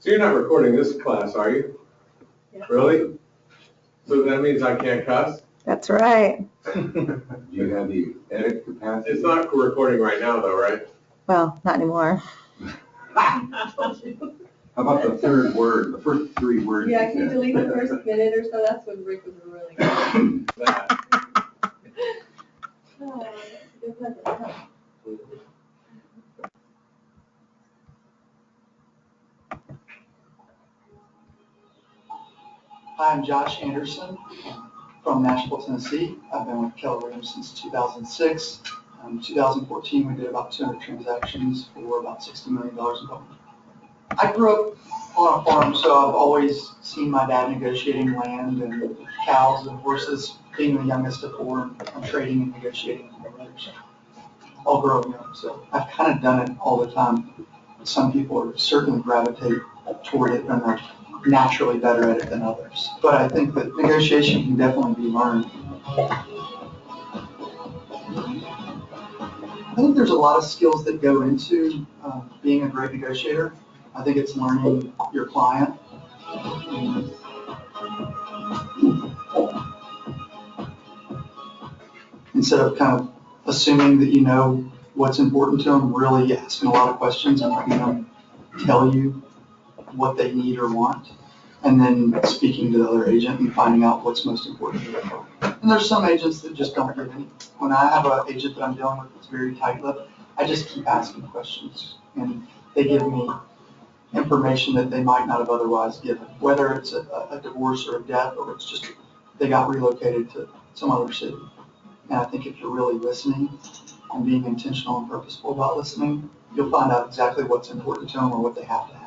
So you're not recording this class, are you? Yeah. Really? So that means I can't cuss? That's right. Do you have the edit capacity? It's not recording right now though, right? Well, not anymore. How about the third word, the first three words? Yeah, can you delete the first minute or so? That's when Rick was really good. That. It doesn't help. Hi, I'm Josh Anderson from Nashville, Tennessee. I've been with Keller Williams since 2006. In 2014, we did about 200 transactions for about $60 million in volume. I grew up on a farm, so I've always seen my dad negotiating land and cows and horses, being the youngest of four, and trading and negotiating with my brothers, all growing up. So I've kind of done it all the time. Some people certainly gravitate toward it and are naturally better at it than others. But I think that negotiation can definitely be learned. I think there's a lot of skills that go into being a great negotiator. I think it's learning your client. Instead of kind of assuming that you know what's important to them, really asking a lot of questions and letting them tell you what they need or want, and then speaking to the other agent and finding out what's most important to them. And there's some agents that just don't give any. When I have an agent that I'm dealing with that's very tight-lipped, I just keep asking questions, and they give me information that they might not have otherwise given, whether it's a divorce or a death, or it's just they got relocated to some other city. And I think if you're really listening and being intentional and purposeful about listening, you'll find out exactly what's important to them or what they have to have.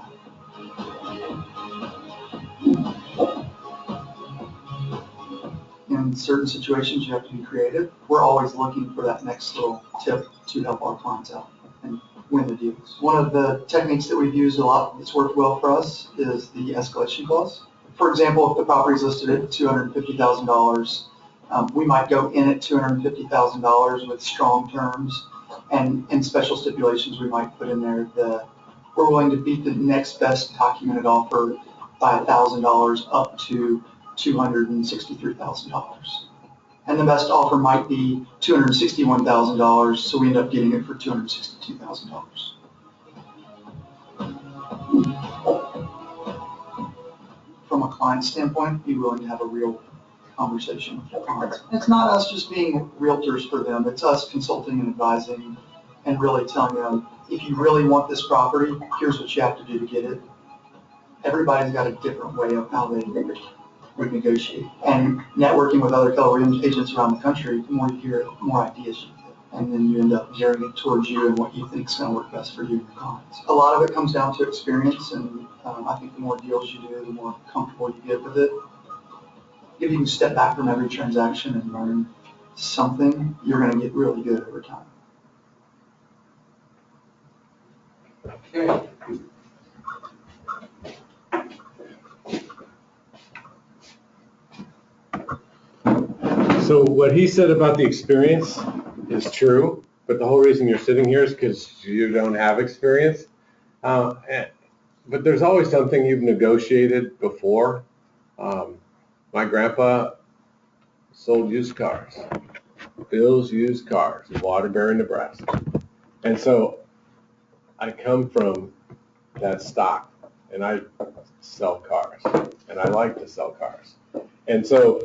In certain situations, you have to be creative. We're always looking for that next little tip to help our clients out and win the deals. One of the techniques that we've used a lot that's worked well for us is the escalation clause. For example, if the property is listed at $250,000, we might go in at $250,000 with strong terms, and in special stipulations we might put in there that we're willing to beat the next best documented offer by $1,000 up to $263,000. And the best offer might be $261,000, so we end up getting it for $262,000. From a client standpoint, be willing to have a real conversation with your clients. It's not us just being realtors for them, it's us consulting and advising and really telling them, if you really want this property, here's what you have to do to get it. Everybody's got a different way of how they would negotiate. And networking with other Keller Williams agents around the country, the more you hear, the more ideas you get. And then you end up gearing it towards you and what you think is going to work best for you and your clients. A lot of it comes down to experience, and I think the more deals you do, the more comfortable you get with it. If you can step back from every transaction and learn something, you're going to get really good over time. Okay. So what he said about the experience is true, but the whole reason you're sitting here is because you don't have experience. But there's always something you've negotiated before. My grandpa sold used cars, Bill's Used Cars in Waterbury, Nebraska. And so I come from that stock, and I sell cars, and I like to sell cars. And so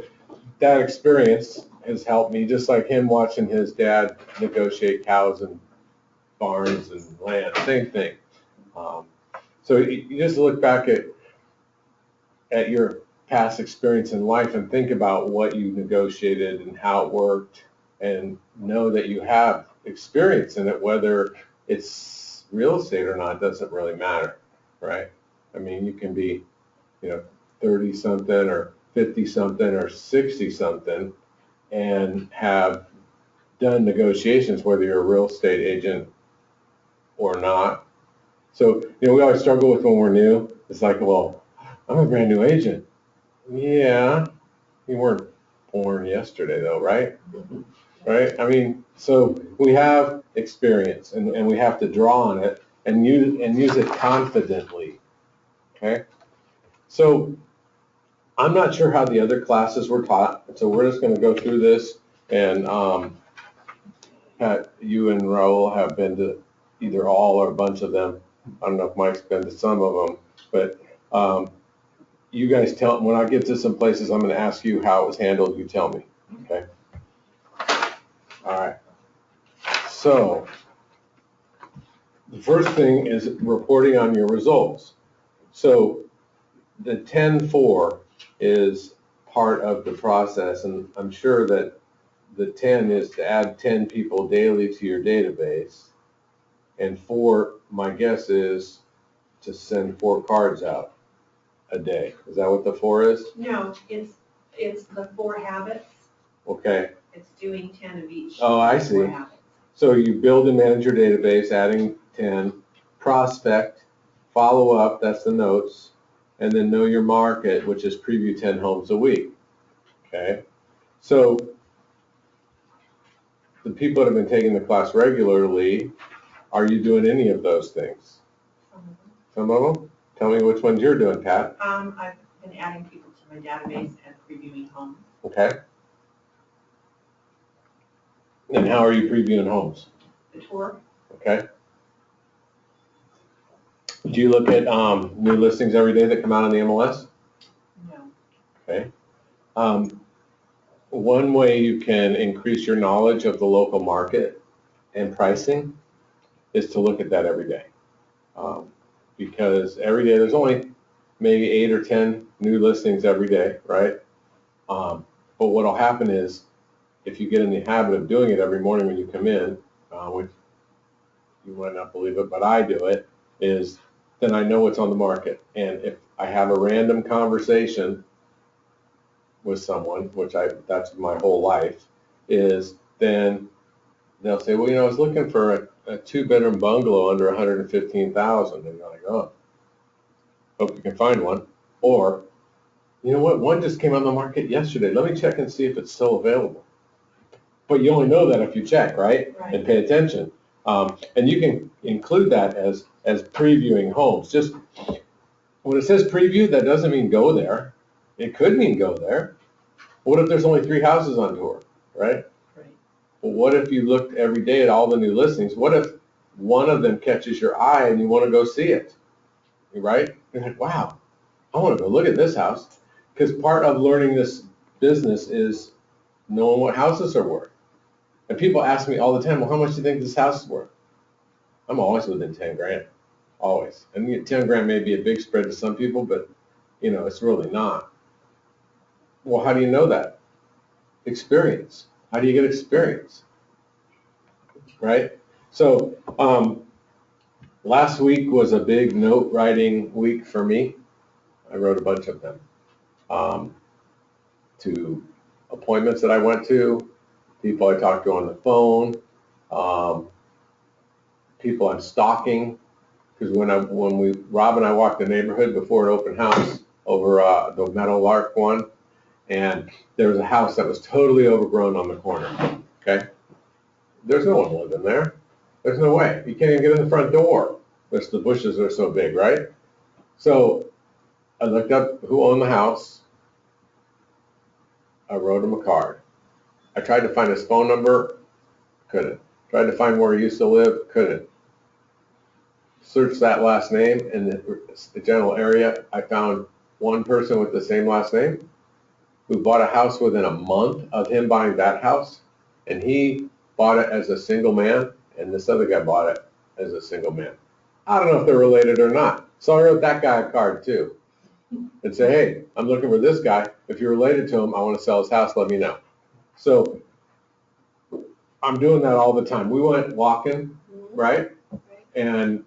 that experience has helped me, just like him watching his dad negotiate cows and barns and land, same thing. So you just look back at your past experience in life and think about what you negotiated and how it worked, and know that you have experience in it. Whether it's real estate or not doesn't really matter, right? I mean, you can be, 30-something or 50-something or 60-something and have done negotiations, whether you're a real estate agent or not. So, we always struggle with when we're new. It's like, well, I'm a brand new agent. Yeah, you weren't born yesterday though, right? Right? I mean, so we have experience, and we have to draw on it and use it confidently. Okay? So I'm not sure how the other classes were taught, so we're just gonna go through this and, Pat, you and Raul have been to either all or a bunch of them. I don't know if Mike's been to some of them, but, you guys tell, when I get to some places, I'm gonna ask you how it was handled, you tell me, okay? All right. So, the first thing is reporting on your results. So, the 10-4 is part of the process, and I'm sure that the 10 is to add 10 people daily to your database. And 4, my guess is to send 4 cards out a day. Is that what the 4 is? No, it's the 4 habits. Okay. It's doing 10 of each. Oh, I see. 4 habits. So you build and manage your database, adding 10, prospect, follow up, that's the notes, and then know your market, which is preview 10 homes a week. Okay? So the people that have been taking the class regularly, are you doing any of those things? Some of them? Tell me which ones you're doing, Pat. I've been adding people to my database and previewing homes. Okay? And how are you previewing homes? The tour, Okay? Do you look at new listings every day that come out on the MLS? no. Okay. One way you can increase your knowledge of the local market and pricing is to look at that every day. Because every day, there's only maybe 8 or 10 new listings every day, right? But what'll happen is, if you get in the habit of doing it every morning when you come in, which you might not believe it, but I do it, is then I know what's on the market. And if I have a random conversation with someone, which that's my whole life, is then they'll say, well, I was looking for a 2-bedroom bungalow under 115,000. And you're like, oh, hope you can find one. Or, you know what, one just came on the market yesterday. Let me check and see if it's still available. But you only know that if you check, right? Right. And pay attention. And you can include that as previewing homes. Just when it says preview, that doesn't mean go there. It could mean go there. What if there's only 3 houses on tour, right? Right. Well, what if you looked every day at all the new listings? What if one of them catches your eye and you want to go see it, right? You're like, wow, I want to go look at this house. Because part of learning this business is knowing what houses are worth. And people ask me all the time, well, how much do you think this house is worth? I'm always within 10 grand, always. And 10 grand may be a big spread to some people, but it's really not. Well, how do you know that? Experience. How do you get experience? Right? So last week was a big note writing week for me. I wrote a bunch of them. To appointments that I went to, people I talked to on the phone, people I'm stalking. Because when Rob and I walked the neighborhood before an open house over the Meadowlark one, and there was a house that was totally overgrown on the corner, okay? There's no one living there. There's no way. You can't even get in the front door, because the bushes are so big, right? So I looked up who owned the house. I wrote him a card. I tried to find his phone number, couldn't. Tried to find where he used to live, couldn't. Searched that last name in the general area. I found one person with the same last name who bought a house within a month of him buying that house, and he bought it as a single man, and this other guy bought it as a single man. I don't know if they're related or not. So I wrote that guy a card too and say, hey, I'm looking for this guy. If you're related to him, I want to sell his house, let me know. So I'm doing that all the time. We went walking, right? And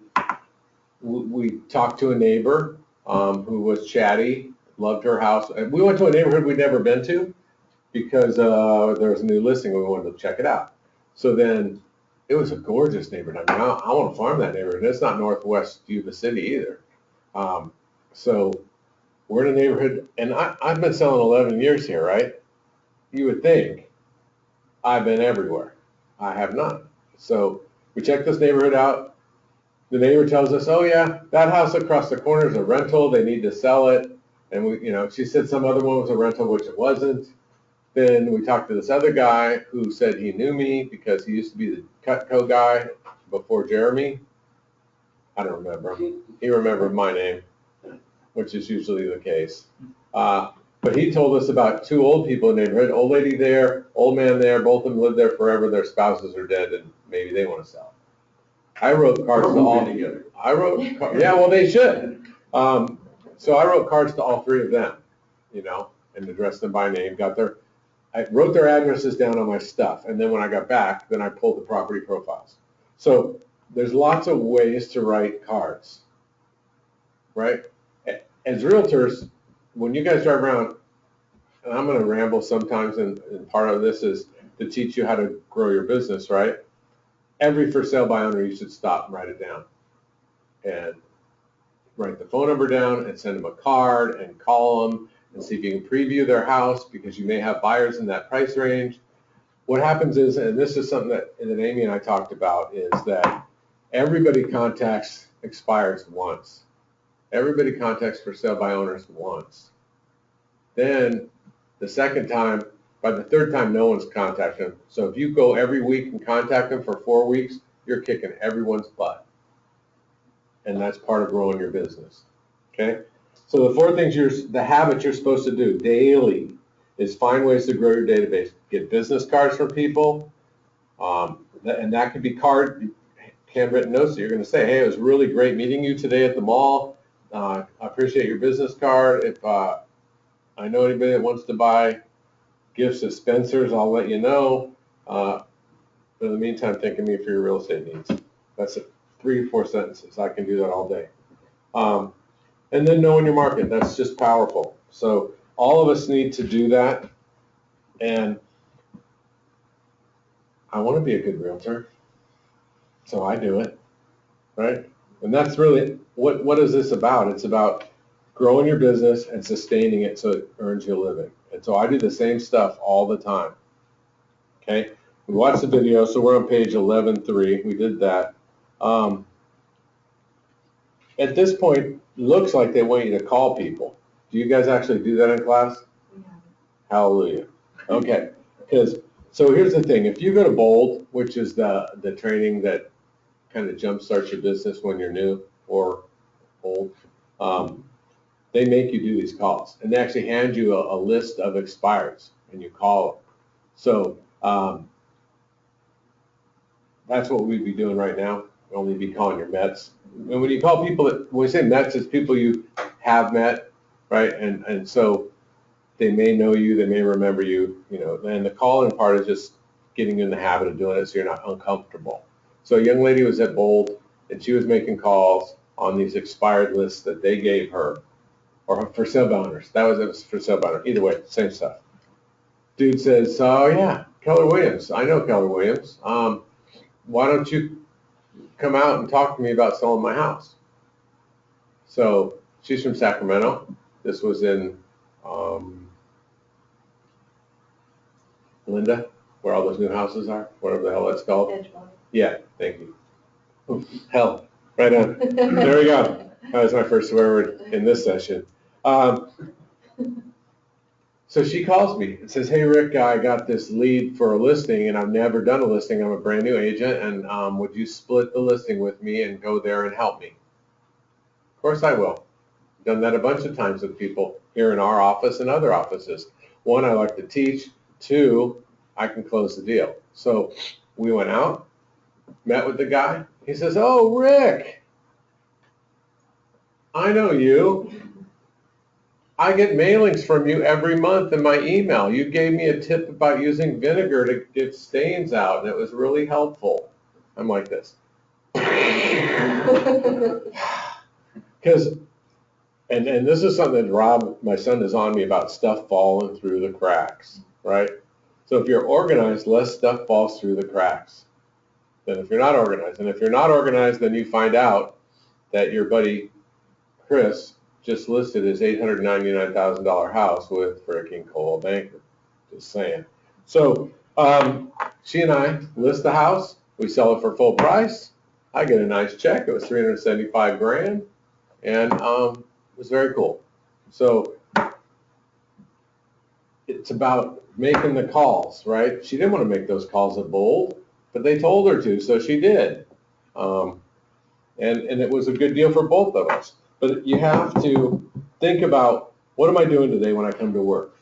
we talked to a neighbor who was chatty, loved her house. And we went to a neighborhood we'd never been to because there was a new listing and we wanted to check it out. So then it was a gorgeous neighborhood. I mean, I want to farm that neighborhood. It's not northwest Yuba City either. So we're in a neighborhood, and I've been selling 11 years here, right? You would think I've been everywhere. I have not. So we checked this neighborhood out. the neighbor tells us, oh yeah, that house across the corner is a rental, they need to sell it. And we, she said some other one was a rental, which it wasn't. Then we talked to this other guy who said he knew me because he used to be the Cutco guy before Jeremy. I don't remember him. He remembered my name, which is usually the case. But he told us about two old people in the neighborhood, old lady there, old man there, both of them lived there forever, their spouses are dead, and maybe they want to sell. I wrote cards to all. Together. Yeah, well, they should. So I wrote cards to all three of them, and addressed them by name, I wrote their addresses down on my stuff, and then when I got back, then I pulled the property profiles. So there's lots of ways to write cards, right? As realtors, when you guys drive around, and I'm going to ramble sometimes, and part of this is to teach you how to grow your business, right? Every for sale by owner, you should stop and write it down. And write the phone number down and send them a card and call them and see if you can preview their house because you may have buyers in that price range. What happens is, and this is something that Amy and I talked about, is that everybody contacts expires once. Everybody contacts for sale by owners once. Then the second time, by the third time, no one's contacting them. So if you go every week and contact them for 4 weeks, you're kicking everyone's butt. And that's part of growing your business, okay? So the 4 things the habits you're supposed to do daily is find ways to grow your database. Get business cards from people, and that could be handwritten notes that you're going to say, hey, it was really great meeting you today at the mall. I appreciate your business card. If I know anybody that wants to buy gifts at Spencer's, I'll let you know. But in the meantime, think of me for your real estate needs. That's 3 or 4 sentences. I can do that all day. And then knowing your market, that's just powerful. So all of us need to do that. And I want to be a good realtor. So I do it, right? And that's really, what is this about? It's about growing your business and sustaining it so it earns you a living. And so I do the same stuff all the time, okay? We watched the video, so we're on page 11.3. We did that. At this point, looks like they want you to call people. Do you guys actually do that in class? We have it. Hallelujah. Okay, so here's the thing. If you go to BOLD, which is the training that kind of jumpstarts your business when you're new or old, they make you do these calls. And they actually hand you a list of expireds, and you call them. So that's what we'd be doing right now. We'll only be calling your Mets. And when you call people, when we say Mets, it's people you have met, right? And so they may know you, they may remember you, and the calling part is just getting you in the habit of doing it so you're not uncomfortable. So a young lady was at BOLD, and she was making calls on these expired lists that they gave her, or for sale by owners. It was for sale by owners. Either way, same stuff. Dude says, oh yeah, Keller Williams. I know Keller Williams. Why don't you come out and talk to me about selling my house? So she's from Sacramento. This was in Linda, where all those new houses are, whatever the hell that's called. Edgewater. Yeah, thank you. Ooh, hell, right on. There we go. That was my first swear word in this session. So she calls me and says, hey, Rick, I got this lead for a listing, and I've never done a listing. I'm a brand new agent, and would you split the listing with me and go there and help me? Of course I will. Done that a bunch of times with people here in our office and other offices. 1, I like to teach. 2, I can close the deal. So we went out, met with the guy. He says, oh, Rick, I know you. I get mailings from you every month in my email. You gave me a tip about using vinegar to get stains out, and it was really helpful. I'm like this. Because, and this is something that Rob, my son, is on me about, stuff falling through the cracks, right? So if you're organized, less stuff falls through the cracks than if you're not organized. And if you're not organized, then you find out that your buddy Chris just listed his $899,000 house with frickin' Coldwell Banker. Just saying. So she and I list the house. We sell it for full price. I get a nice check. It was 375 grand, and it was very cool. So it's about making the calls, right? She didn't want to make those calls at Bold, but they told her to, so she did. And it was a good deal for both of us. But you have to think about, what am I doing today when I come to work?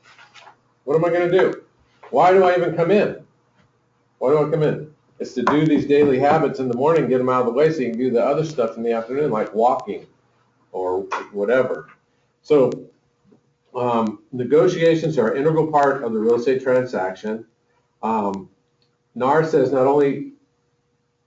What am I going to do? Why do I even come in? Why do I come in? It's to do these daily habits in the morning, get them out of the way so you can do the other stuff in the afternoon, like walking or whatever. So negotiations are an integral part of the real estate transaction. NAR says not only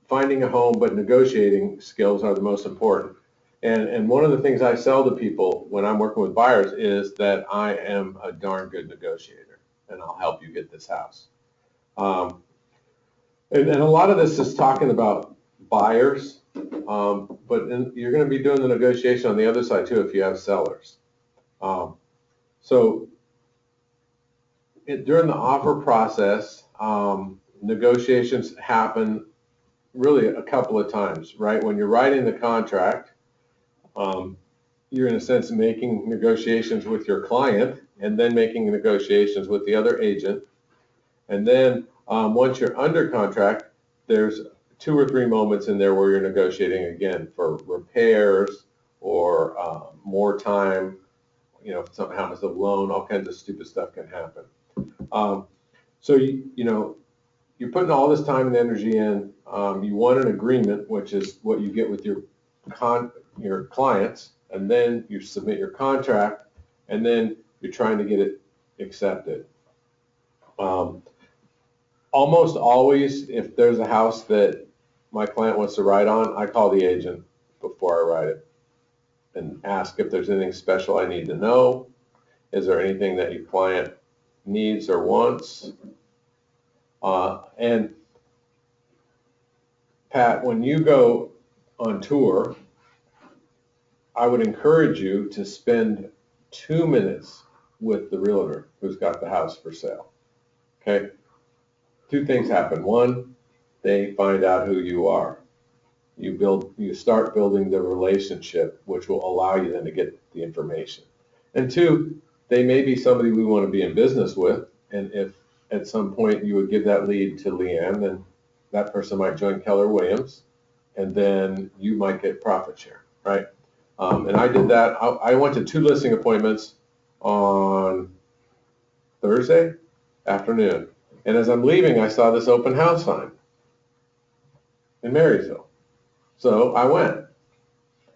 finding a home, but negotiating skills are the most important. And one of the things I sell to people when I'm working with buyers is that I am a darn good negotiator, and I'll help you get this house. And a lot of this is talking about buyers, but you're going to be doing the negotiation on the other side too if you have sellers. So during the offer process, negotiations happen really a couple of times, right? When you're writing the contract, you're in a sense making negotiations with your client and then making negotiations with the other agent. And then once you're under contract, there's 2 or 3 moments in there where you're negotiating again for repairs or more time. You know, if something happens to the loan, all kinds of stupid stuff can happen. So you're putting all this time and energy in. You want an agreement, which is what you get with your clients, and then you submit your contract, and then you're trying to get it accepted. Almost always, if there's a house that my client wants to write on, I call the agent before I write it and ask if there's anything special I need to know. Is there anything that your client needs or wants? And Pat, when you go on tour, I would encourage you to spend 2 minutes with the realtor who's got the house for sale. Okay? 2 things happen. 1, they find out who you are. You start building the relationship, which will allow you then to get the information. And 2, they may be somebody we want to be in business with, and if at some point you would give that lead to Leanne, then that person might join Keller Williams, and then you might get profit share, right? And I did that. I went to 2 listing appointments on Thursday afternoon. And as I'm leaving, I saw this open house sign in Marysville. So I went.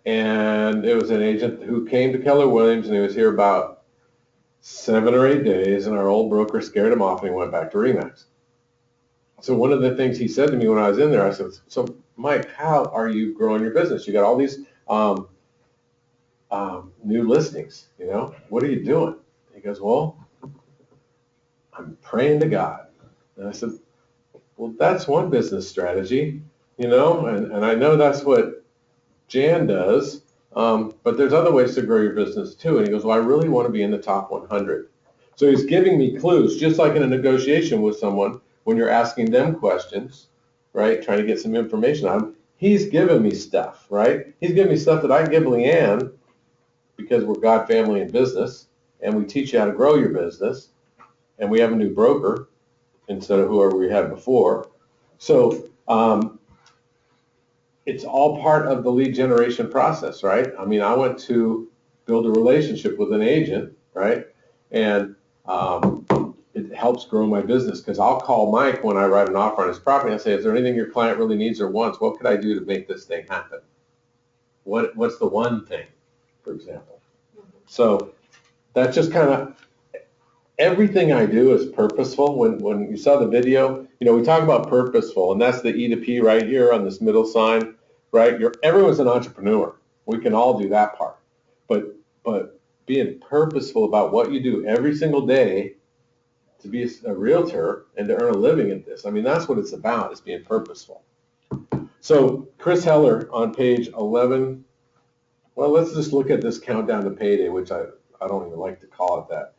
And it was an agent who came to Keller Williams, and he was here about 7 or 8 days, and our old broker scared him off, and he went back to RE/MAX. So one of the things he said to me when I was in there, I said, so Mike, how are you growing your business? You got all these new listings, what are you doing? He goes, well, I'm praying to God. And I said, well, that's one business strategy, and I know that's what Jan does, but there's other ways to grow your business too. And he goes, well, I really want to be in the top 100. So he's giving me clues, just like in a negotiation with someone, when you're asking them questions, right, trying to get some information on them, he's giving me stuff, right? He's giving me stuff that I give Leanne because we're God, family, and business, and we teach you how to grow your business, and we have a new broker instead of whoever we had before. So it's all part of the lead generation process, right? I mean, I went to build a relationship with an agent, right? And it helps grow my business because I'll call Mike when I write an offer on his property and say, is there anything your client really needs or wants? What could I do to make this thing happen? What's the one thing, for example? So that's just kind of, everything I do is purposeful. When you saw the video, we talk about purposeful, and that's the E to P right here on this middle sign, right? Everyone's an entrepreneur. We can all do that part. But being purposeful about what you do every single day to be a realtor and to earn a living at this, I mean, that's what it's about, is being purposeful. So Chris Heller on page 11, well, let's just look at this countdown to payday, which I don't even like to call it that.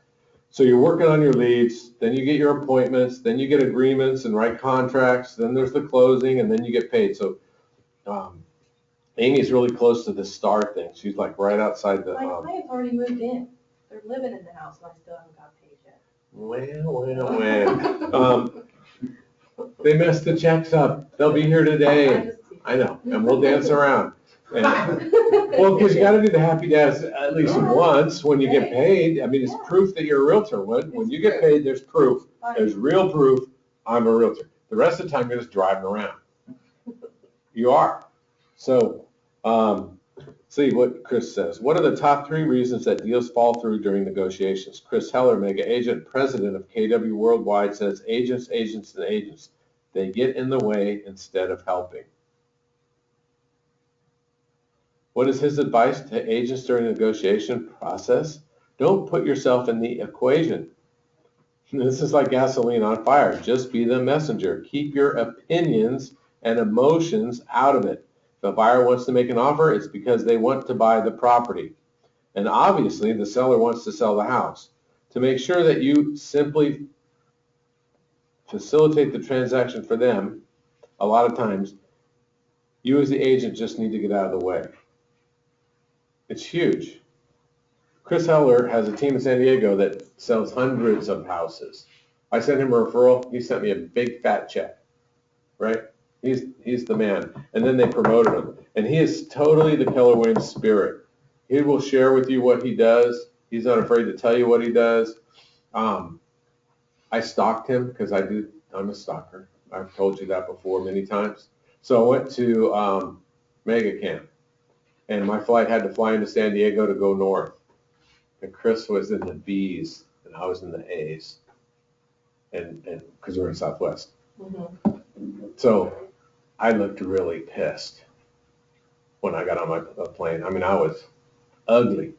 So you're working on your leads, then you get your appointments, then you get agreements and write contracts, then there's the closing, and then you get paid. So Amy's really close to the Star thing. She's like right outside the, My client's already moved in. They're living in the house and I still haven't got paid yet. they messed the checks up. They'll be here today. I know, and we'll dance around. And, well, because you gotta do the happy dance at least once when you get paid. I mean, it's proof that you're a realtor. When you get paid, there's proof. There's real proof I'm a realtor. The rest of the time, you're just driving around. You are. So, see what Chris says. What are the top 3 reasons that deals fall through during negotiations? Chris Heller, mega agent, president of KW Worldwide, says agents, and agents. They get in the way instead of helping. What is his advice to agents during the negotiation process? Don't put yourself in the equation. This is like gasoline on fire. Just be the messenger. Keep your opinions and emotions out of it. If a buyer wants to make an offer, it's because they want to buy the property. And obviously, the seller wants to sell the house. To make sure that you simply facilitate the transaction for them, a lot of times, you as the agent just need to get out of the way. It's huge. Chris Heller has a team in San Diego that sells hundreds of houses. I sent him a referral. He sent me a big fat check, right? He's the man. And then they promoted him. And he is totally the Keller Williams spirit. He will share with you what he does. He's not afraid to tell you what he does. I stalked him because I'm a stalker. I've told you that before many times. So I went to Mega Camp. And my flight had to fly into San Diego to go north. And Chris was in the B's and I was in the A's. And because we're in Southwest. So I looked really pissed when I got on my plane. I mean, I was ugly.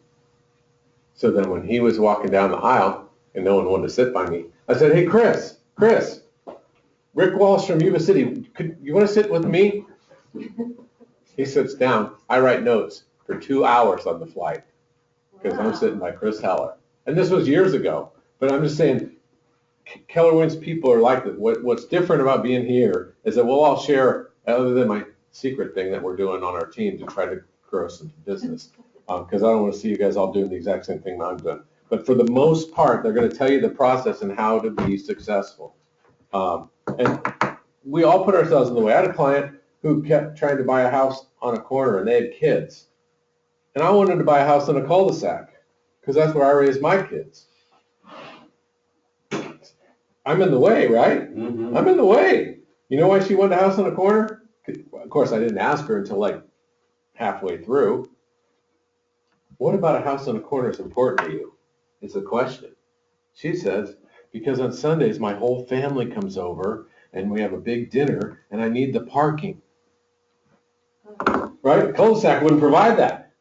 So then when he was walking down the aisle and no one wanted to sit by me, I said, hey, Chris, Rick Walsh from Yuba City, you want to sit with me? He sits down. I write notes for 2 hours on the flight because I'm sitting by Chris Heller. And this was years ago. But I'm just saying, Keller Williams people are like this. What's different about being here is that we'll all share, other than my secret thing that we're doing on our team to try to grow some business. Because I don't want to see you guys all doing the exact same thing that I'm doing. But for the most part, they're going to tell you the process and how to be successful. And we all put ourselves in the way. I had a client who kept trying to buy a house on a corner and they had kids. And I wanted to buy a house in a cul-de-sac because that's where I raised my kids. I'm in the way, right? Mm-hmm. I'm in the way. You know why she wanted a house on a corner? Of course, I didn't ask her until like halfway through. What about a house on a corner is important to you? It's a question. She says, because on Sundays my whole family comes over and we have a big dinner and I need the parking. Right? Cul-de-sac wouldn't provide that.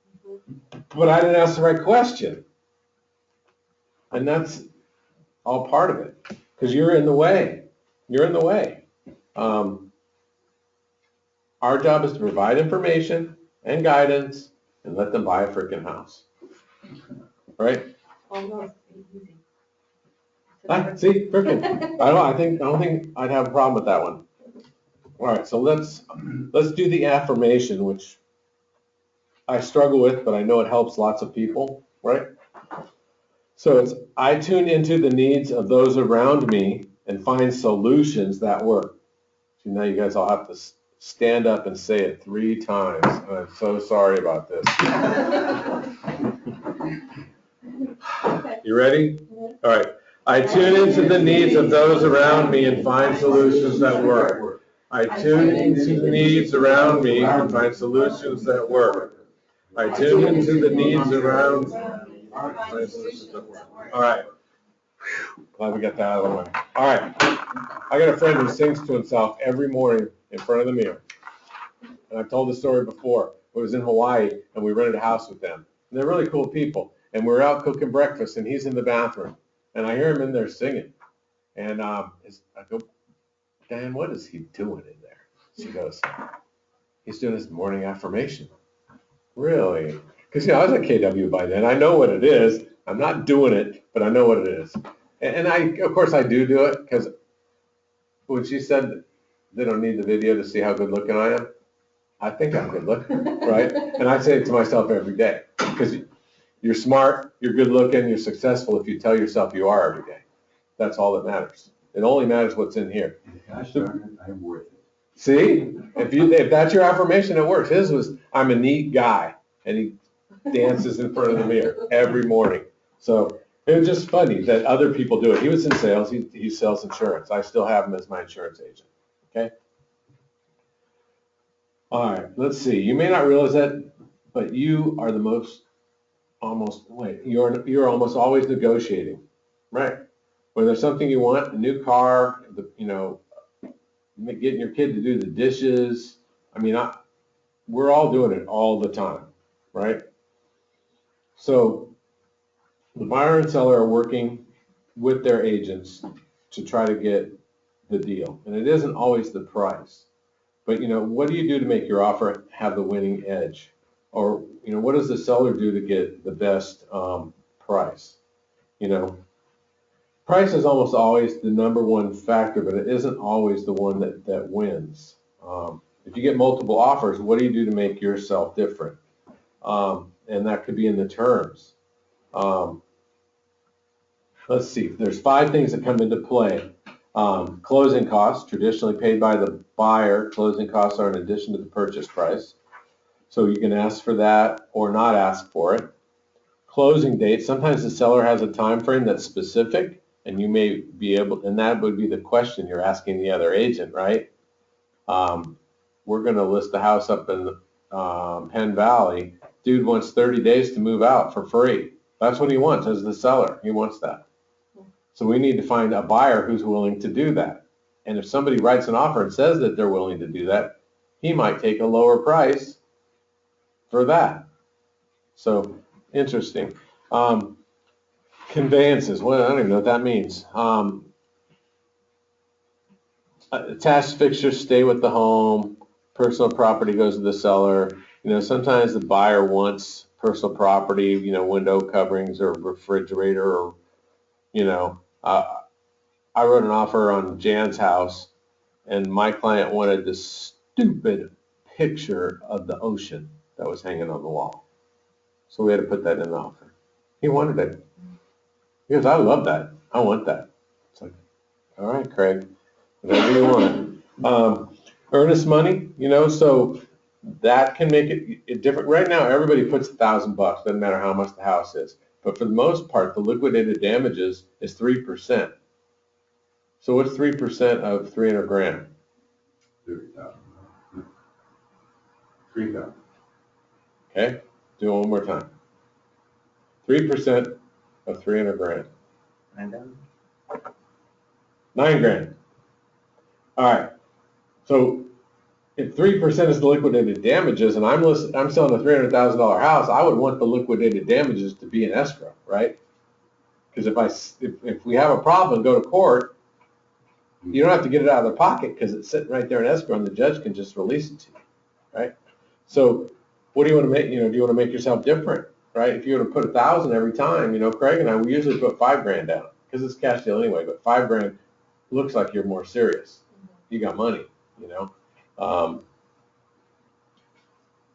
But I didn't ask the right question. And that's all part of it. Because you're in the way. You're in the way. Our job is to provide information and guidance and let them buy a freaking house. Right? See, freaking. I don't think I'd have a problem with that one. All right, so let's do the affirmation, which I struggle with, but I know it helps lots of people, right? So it's, I tune into the needs of those around me and find solutions that work. So now you guys all have to stand up and say it 3 times. I'm so sorry about this. You ready? All right. I tune into the needs of those around me and find solutions that work. I tune into the needs around me and find solutions that work. I tune into the needs around me. All right. Glad we got that out of the way. All right. I got a friend who sings to himself every morning in front of the mirror. And I've told the story before. I was in Hawaii and we rented a house with them. And they're really cool people. And we're out cooking breakfast and he's in the bathroom. And I hear him in there singing. And I go, Dan, what is he doing in there? She goes, he's doing his morning affirmation. Really? Because, I was at KW by then. I know what it is. I'm not doing it, but I know what it is. And of course, I do it because when she said they don't need the video to see how good looking I am, I think I'm good looking, right? And I say it to myself every day, because you're smart, you're good looking, you're successful if you tell yourself you are every day. That's all that matters. It only matters what's in here. Gosh darn it, I'm worth it. See, if that's your affirmation, it works. His was, I'm a neat guy, and he dances in front of the mirror every morning. So it was just funny that other people do it. He was in sales. He sells insurance. I still have him as my insurance agent. Okay. All right. Let's see. You may not realize that, but you are you're almost always negotiating, right? When there's something you want, a new car, getting your kid to do the dishes. I mean, we're all doing it all the time, right? So the buyer and seller are working with their agents to try to get the deal. And it isn't always the price. But, what do you do to make your offer have the winning edge? Or, what does the seller do to get the best price? Price is almost always the number one factor, but it isn't always the one that wins. If you get multiple offers, what do you do to make yourself different? And that could be in the terms. Let's see, there's 5 things that come into play. Closing costs, traditionally paid by the buyer. Closing costs are in addition to the purchase price. So you can ask for that or not ask for it. Closing date, sometimes the seller has a time frame that's specific, and you may be able, and that would be the question you're asking the other agent, right? We're going to list the house up in Penn Valley. Dude wants 30 days to move out for free. That's what he wants as the seller. He wants that. So we need to find a buyer who's willing to do that. And if somebody writes an offer and says that they're willing to do that, he might take a lower price for that. So interesting. Conveyances, well, I don't even know what that means. Attached fixtures stay with the home. Personal property goes to the seller. Sometimes the buyer wants personal property, window coverings or refrigerator or, I wrote an offer on Jan's house, and my client wanted this stupid picture of the ocean that was hanging on the wall. So we had to put that in the offer. He wanted it. He goes, I love that. I want that. It's like, all right, Craig, whatever you want. Earnest money, so that can make it different. Right now, everybody puts $1,000, doesn't matter how much the house is. But for the most part, the liquidated damages is 3%. So what's 3% of 300 grand? 30,000. 3,000. Okay, do it one more time. 3% of 300 grand. 9 grand. All right. So if 3% is the liquidated damages, and I'm selling a $300,000 house, I would want the liquidated damages to be in escrow, right? Because if we have a problem and go to court, you don't have to get it out of their pocket because it's sitting right there in escrow, and the judge can just release it to you, right? So what do you want to make? Do you want to make yourself different, right? If you were to put 1,000 every time, Craig and I, we usually put 5 grand down because it's cash deal anyway. But 5 grand looks like you're more serious. You got money,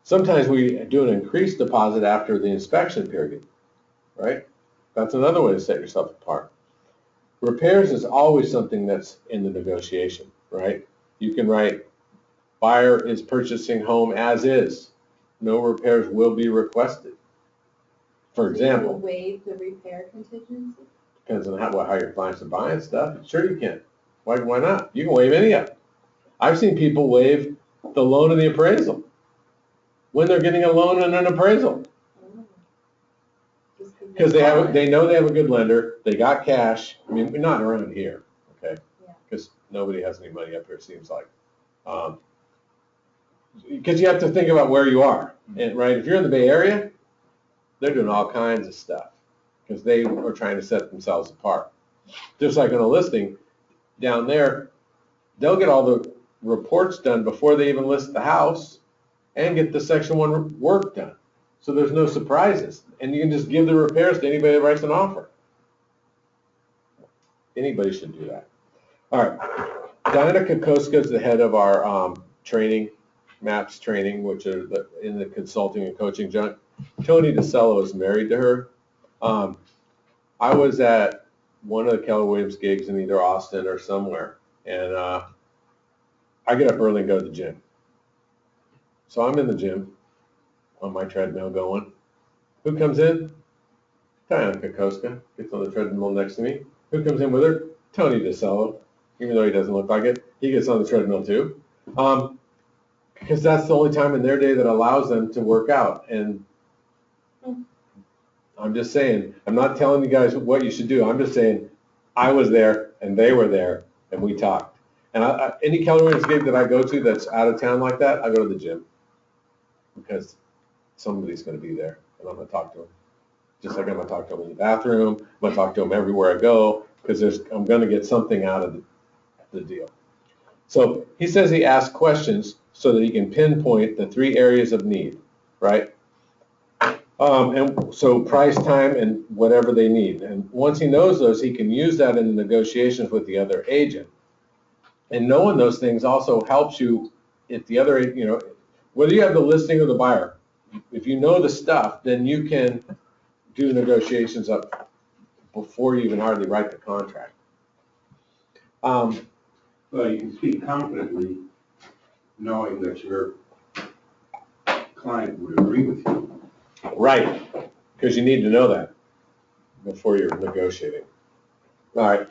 Sometimes we do an increased deposit after the inspection period, right? That's another way to set yourself apart. Repairs is always something that's in the negotiation, right? You can write, buyer is purchasing home as is. No repairs will be requested. For example. So you can waive the repair contingency? Depends on how your clients are buying stuff. Sure you can. Why not? You can waive any of it. I've seen people waive the loan and the appraisal when they're getting a loan and an appraisal. Because they know they have a good lender, they got cash. I mean, we're not around here, okay? Because nobody has any money up here, it seems like. Because you have to think about where you are, and right? If you're in the Bay Area, they're doing all kinds of stuff because they are trying to set themselves apart. Just like on a listing down there, they'll get all the reports done before they even list the house and get the Section 1 work done. So there's no surprises. And you can just give the repairs to anybody that writes an offer. Anybody should do that. All right. Diana Kokoska is the head of our training MAPS training, which are in the consulting and coaching junk. Tony DeCello is married to her. I was at one of the Keller Williams gigs in either Austin or somewhere, and I get up early and go to the gym. So I'm in the gym on my treadmill going. Who comes in? Diana Kokoska gets on the treadmill next to me. Who comes in with her? Tony DeCello. Even though he doesn't look like it, he gets on the treadmill too. Because that's the only time in their day that allows them to work out. And I'm just saying, I'm not telling you guys what you should do. I'm just saying, I was there and they were there and we talked. And any Keller Williams gig that I go to that's out of town like that, I go to the gym because somebody's going to be there and I'm going to talk to them. Just like I'm going to talk to them in the bathroom, I'm going to talk to them everywhere I go because I'm going to get something out of the deal. So he says he asks questions so that he can pinpoint the 3 areas of need, right? And so price, time, and whatever they need. And once he knows those, he can use that in the negotiations with the other agent. And knowing those things also helps you if the other, whether you have the listing or the buyer, if you know the stuff, then you can do negotiations up before you even hardly write the contract. Well, you can speak confidently, knowing that your client would agree with you. Right, because you need to know that before you're negotiating. All right,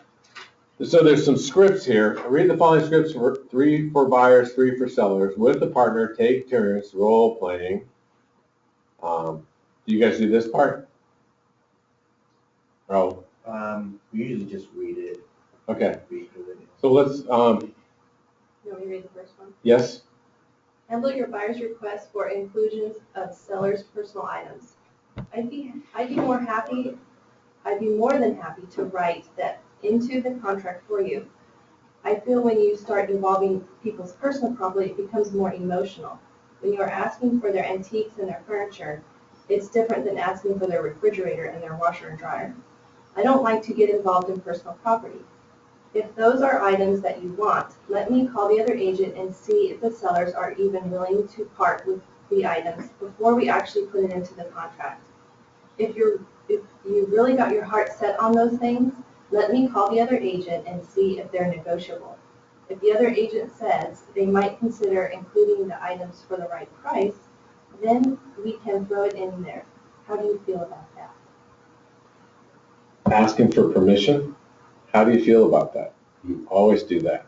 so there's some scripts here. Read the following scripts, 3 for buyers, 3 for sellers. With the partner, take turns role playing. Do you guys do this part? Oh, We usually just read it. okay. Read through it. So let's, You want me to read the first one? yes? Handle your buyer's request for inclusions of seller's personal items. I'd be more than happy to write that into the contract for you. I feel when you start involving people's personal property, it becomes more emotional. When you are asking for their antiques and their furniture, it's different than asking for their refrigerator and their washer and dryer. I don't like to get involved in personal property. If those are items that you want, let me call the other agent and see if the sellers are even willing to part with the items before we actually put it into the contract. If you really got your heart set on those things, let me call the other agent and see if they're negotiable. If the other agent says they might consider including the items for the right price, then we can throw it in there. How do you feel about that? Asking for permission. How do you feel about that? You always do that.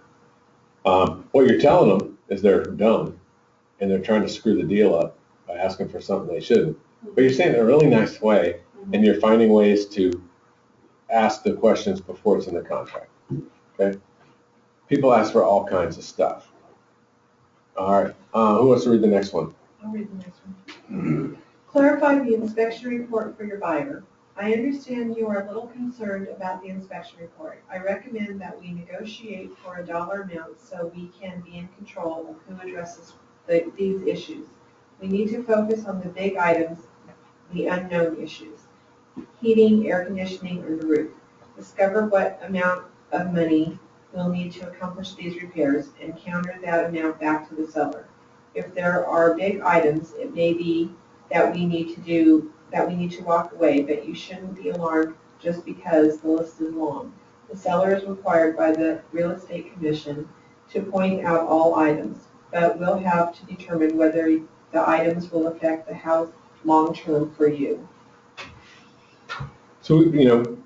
What you're telling them is they're dumb and they're trying to screw the deal up by asking for something they shouldn't. But you're saying it in a really nice way and you're finding ways to ask the questions before it's in the contract. Okay? People ask for all kinds of stuff. All right. Who wants to read the next one? I'll read the next one. Clarify the inspection report for your buyer. I understand you are a little concerned about the inspection report. I recommend that we negotiate for a dollar amount so we can be in control of who addresses these issues. We need to focus on the big items, the unknown issues. Heating, air conditioning, and the roof. Discover what amount of money we'll need to accomplish these repairs and counter that amount back to the seller. If there are big items, it may be that we need to walk away, but you shouldn't be alarmed just because the list is long. The seller is required by the Real Estate Commission to point out all items, but we'll have to determine whether the items will affect the house long-term for you. So,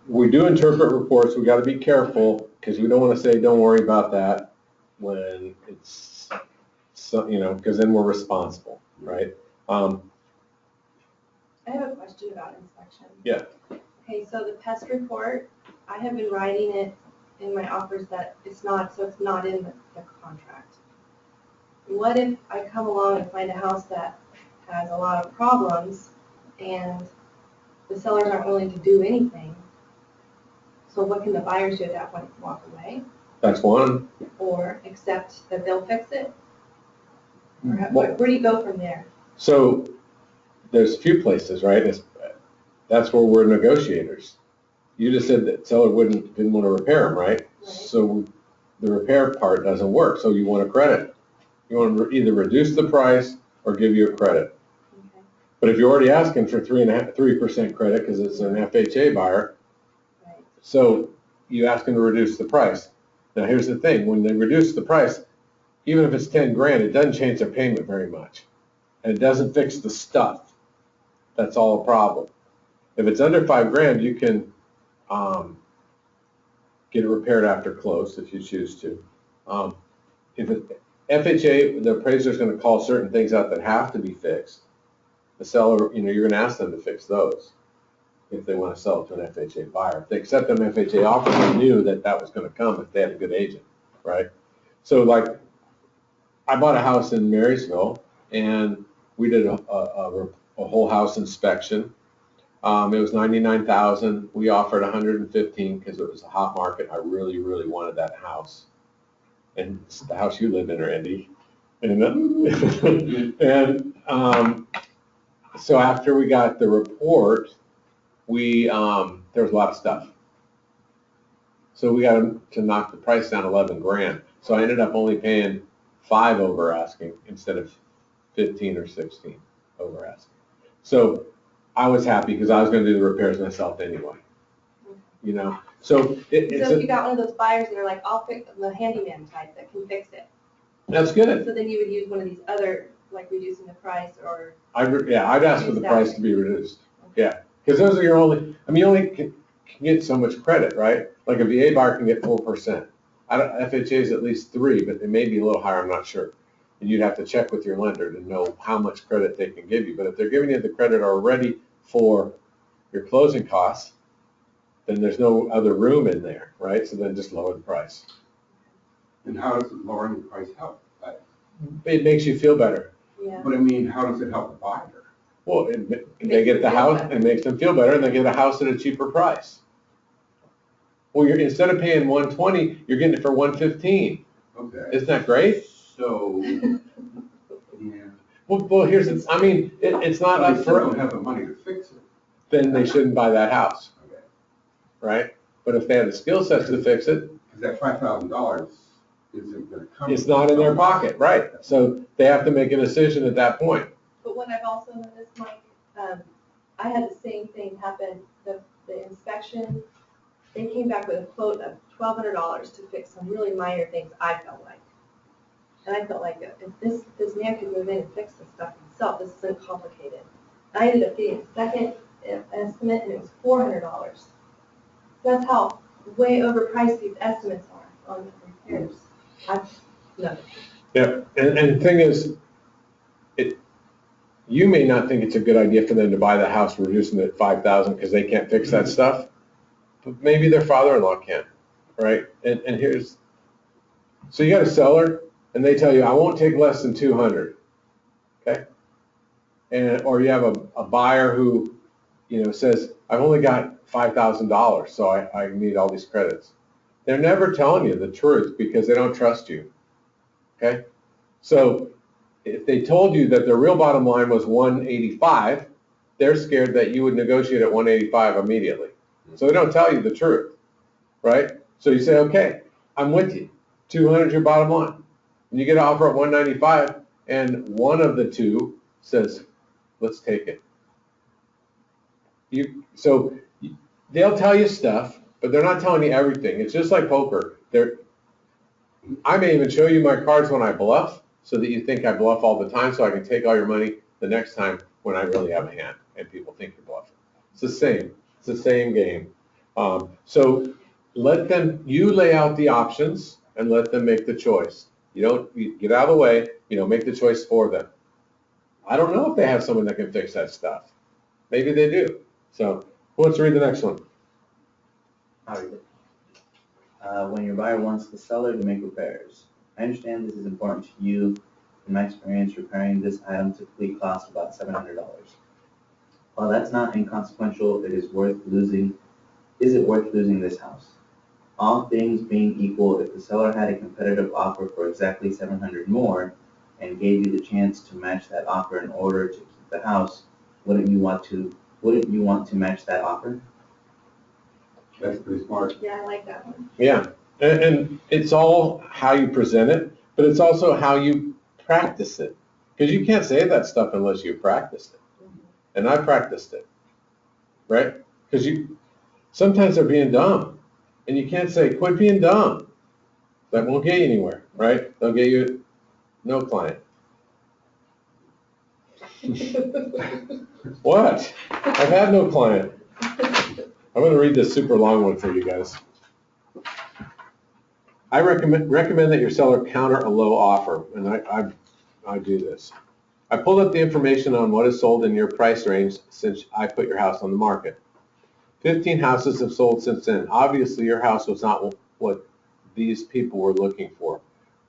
we do interpret reports. We got to be careful because we don't want to say, don't worry about that when it's, because then we're responsible, right? I have a question about inspection. Yeah. Okay, so the pest report, I have been writing it in my offers that it's not in the contract. What if I come along and find a house that has a lot of problems and the sellers aren't willing to do anything? So what can the buyers do at that point? Walk away That's one. or accept that they'll fix it? Or where do you go from there? So there's a few places, right? That's where we're negotiators. You just said that seller didn't want to repair them, right? Right. So the repair part doesn't work, so you want a credit. You want to either reduce the price or give you a credit. Okay. But if you're already asking for 3% credit because it's an FHA buyer, Right. so you ask them to reduce the price. Now, here's the thing, when they reduce the price, even if it's 10 grand, it doesn't change their payment very much. And it doesn't fix the stuff. That's all a problem. If it's under 5 grand, you can get it repaired after close if you choose to. If it, FHA, the appraiser's gonna call certain things out that have to be fixed. The seller, you're gonna ask them to fix those if they wanna sell it to an FHA buyer. If they accept an FHA offer, they knew that that was gonna come if they had a good agent, right? So like, I bought a house in Marysville and we did a whole house inspection. It was $99,000. We offered $115 because it was a hot market. I really, really wanted that house. And it's the house you live in, Randy. And so after we got the report, there was a lot of stuff. So we got to knock the price down 11 grand. So I ended up only paying 5 over asking instead of 15 or 16 over asking. So I was happy because I was going to do the repairs myself anyway. So if you got one of those buyers that are like, I'll fix the handyman type that can fix it. That's good. So then you would use one of these other, like reducing the price or. I'd ask for the price to be reduced. Yeah, because those are your only, you only can get so much credit, right? Like a VA buyer can get 4%. FHA is at least 3, but it may be a little higher, I'm not sure. And you'd have to check with your lender to know how much credit they can give you. But if they're giving you the credit already for your closing costs, then there's no other room in there, right? So then just lower the price. And how does lowering the price help? It makes you feel better. Yeah. But how does it help the buyer? Well, they get the house, it makes them feel better, and they get a house at a cheaper price. Well, instead of paying $120, you're getting it for $115. Okay. Isn't that great? So, yeah. Well, here's it's not But up they still for, don't have the money to fix it. then they shouldn't buy that house, Okay. right? But if they have the skill sets to fix it, Because that $5,000 isn't gonna come. it's not in their pocket, right? So they have to make a decision at that point. But what I've also noticed, Mike, I had the same thing happen, the inspection, they came back with a quote of $1,200 to fix some really minor things, I felt like. And I felt like if this man could move in and fix this stuff himself, this isn't complicated. And I ended up getting a second estimate and it was $400. That's how way overpriced these estimates are on repairs. No. Yeah, and the thing is, you may not think it's a good idea for them to buy the house, reducing it $5,000 because they can't fix that stuff, but maybe their father-in-law can, right? And so you got a seller, and they tell you, I won't take less than 200, okay? Or you have a buyer who, says, I've only got $5,000, so I need all these credits. They're never telling you the truth because they don't trust you, okay? So if they told you that their real bottom line was 185, they're scared that you would negotiate at 185 immediately. So they don't tell you the truth, right? So you say, okay, I'm with you. 200 is your bottom line. And you get an offer at 195, and one of the two says, let's take it. So they'll tell you stuff, but they're not telling you everything. It's just like poker. I may even show you my cards when I bluff, so that you think I bluff all the time, so I can take all your money the next time when I really have a hand and people think you're bluffing. It's the same. It's the same game. So you lay out the options and let them make the choice. You get out of the way, make the choice for them. I don't know if they have someone that can fix that stuff. Maybe they do. So who wants to read the next one? I'll read it. When your buyer wants the seller to make repairs. I understand this is important to you. In my experience, repairing this item typically costs about $700. While that's not inconsequential, is it worth losing this house? All things being equal, if the seller had a competitive offer for exactly $700 more and gave you the chance to match that offer in order to keep the house, wouldn't you want to match that offer? That's pretty smart. Yeah, I like that one. Yeah, and it's all how you present it, but it's also how you practice it. Because you can't say that stuff unless you practiced it. And I practiced it, right? Because sometimes they're being dumb. And you can't say, quit being dumb. That won't get you anywhere, right? They'll get you no client. What? I've had no client. I'm going to read this super long one for you guys. I recommend that your seller counter a low offer, and I do this. I pulled up the information on what is sold in your price range since I put your house on the market. 15 houses have sold since then. Obviously, your house was not what these people were looking for.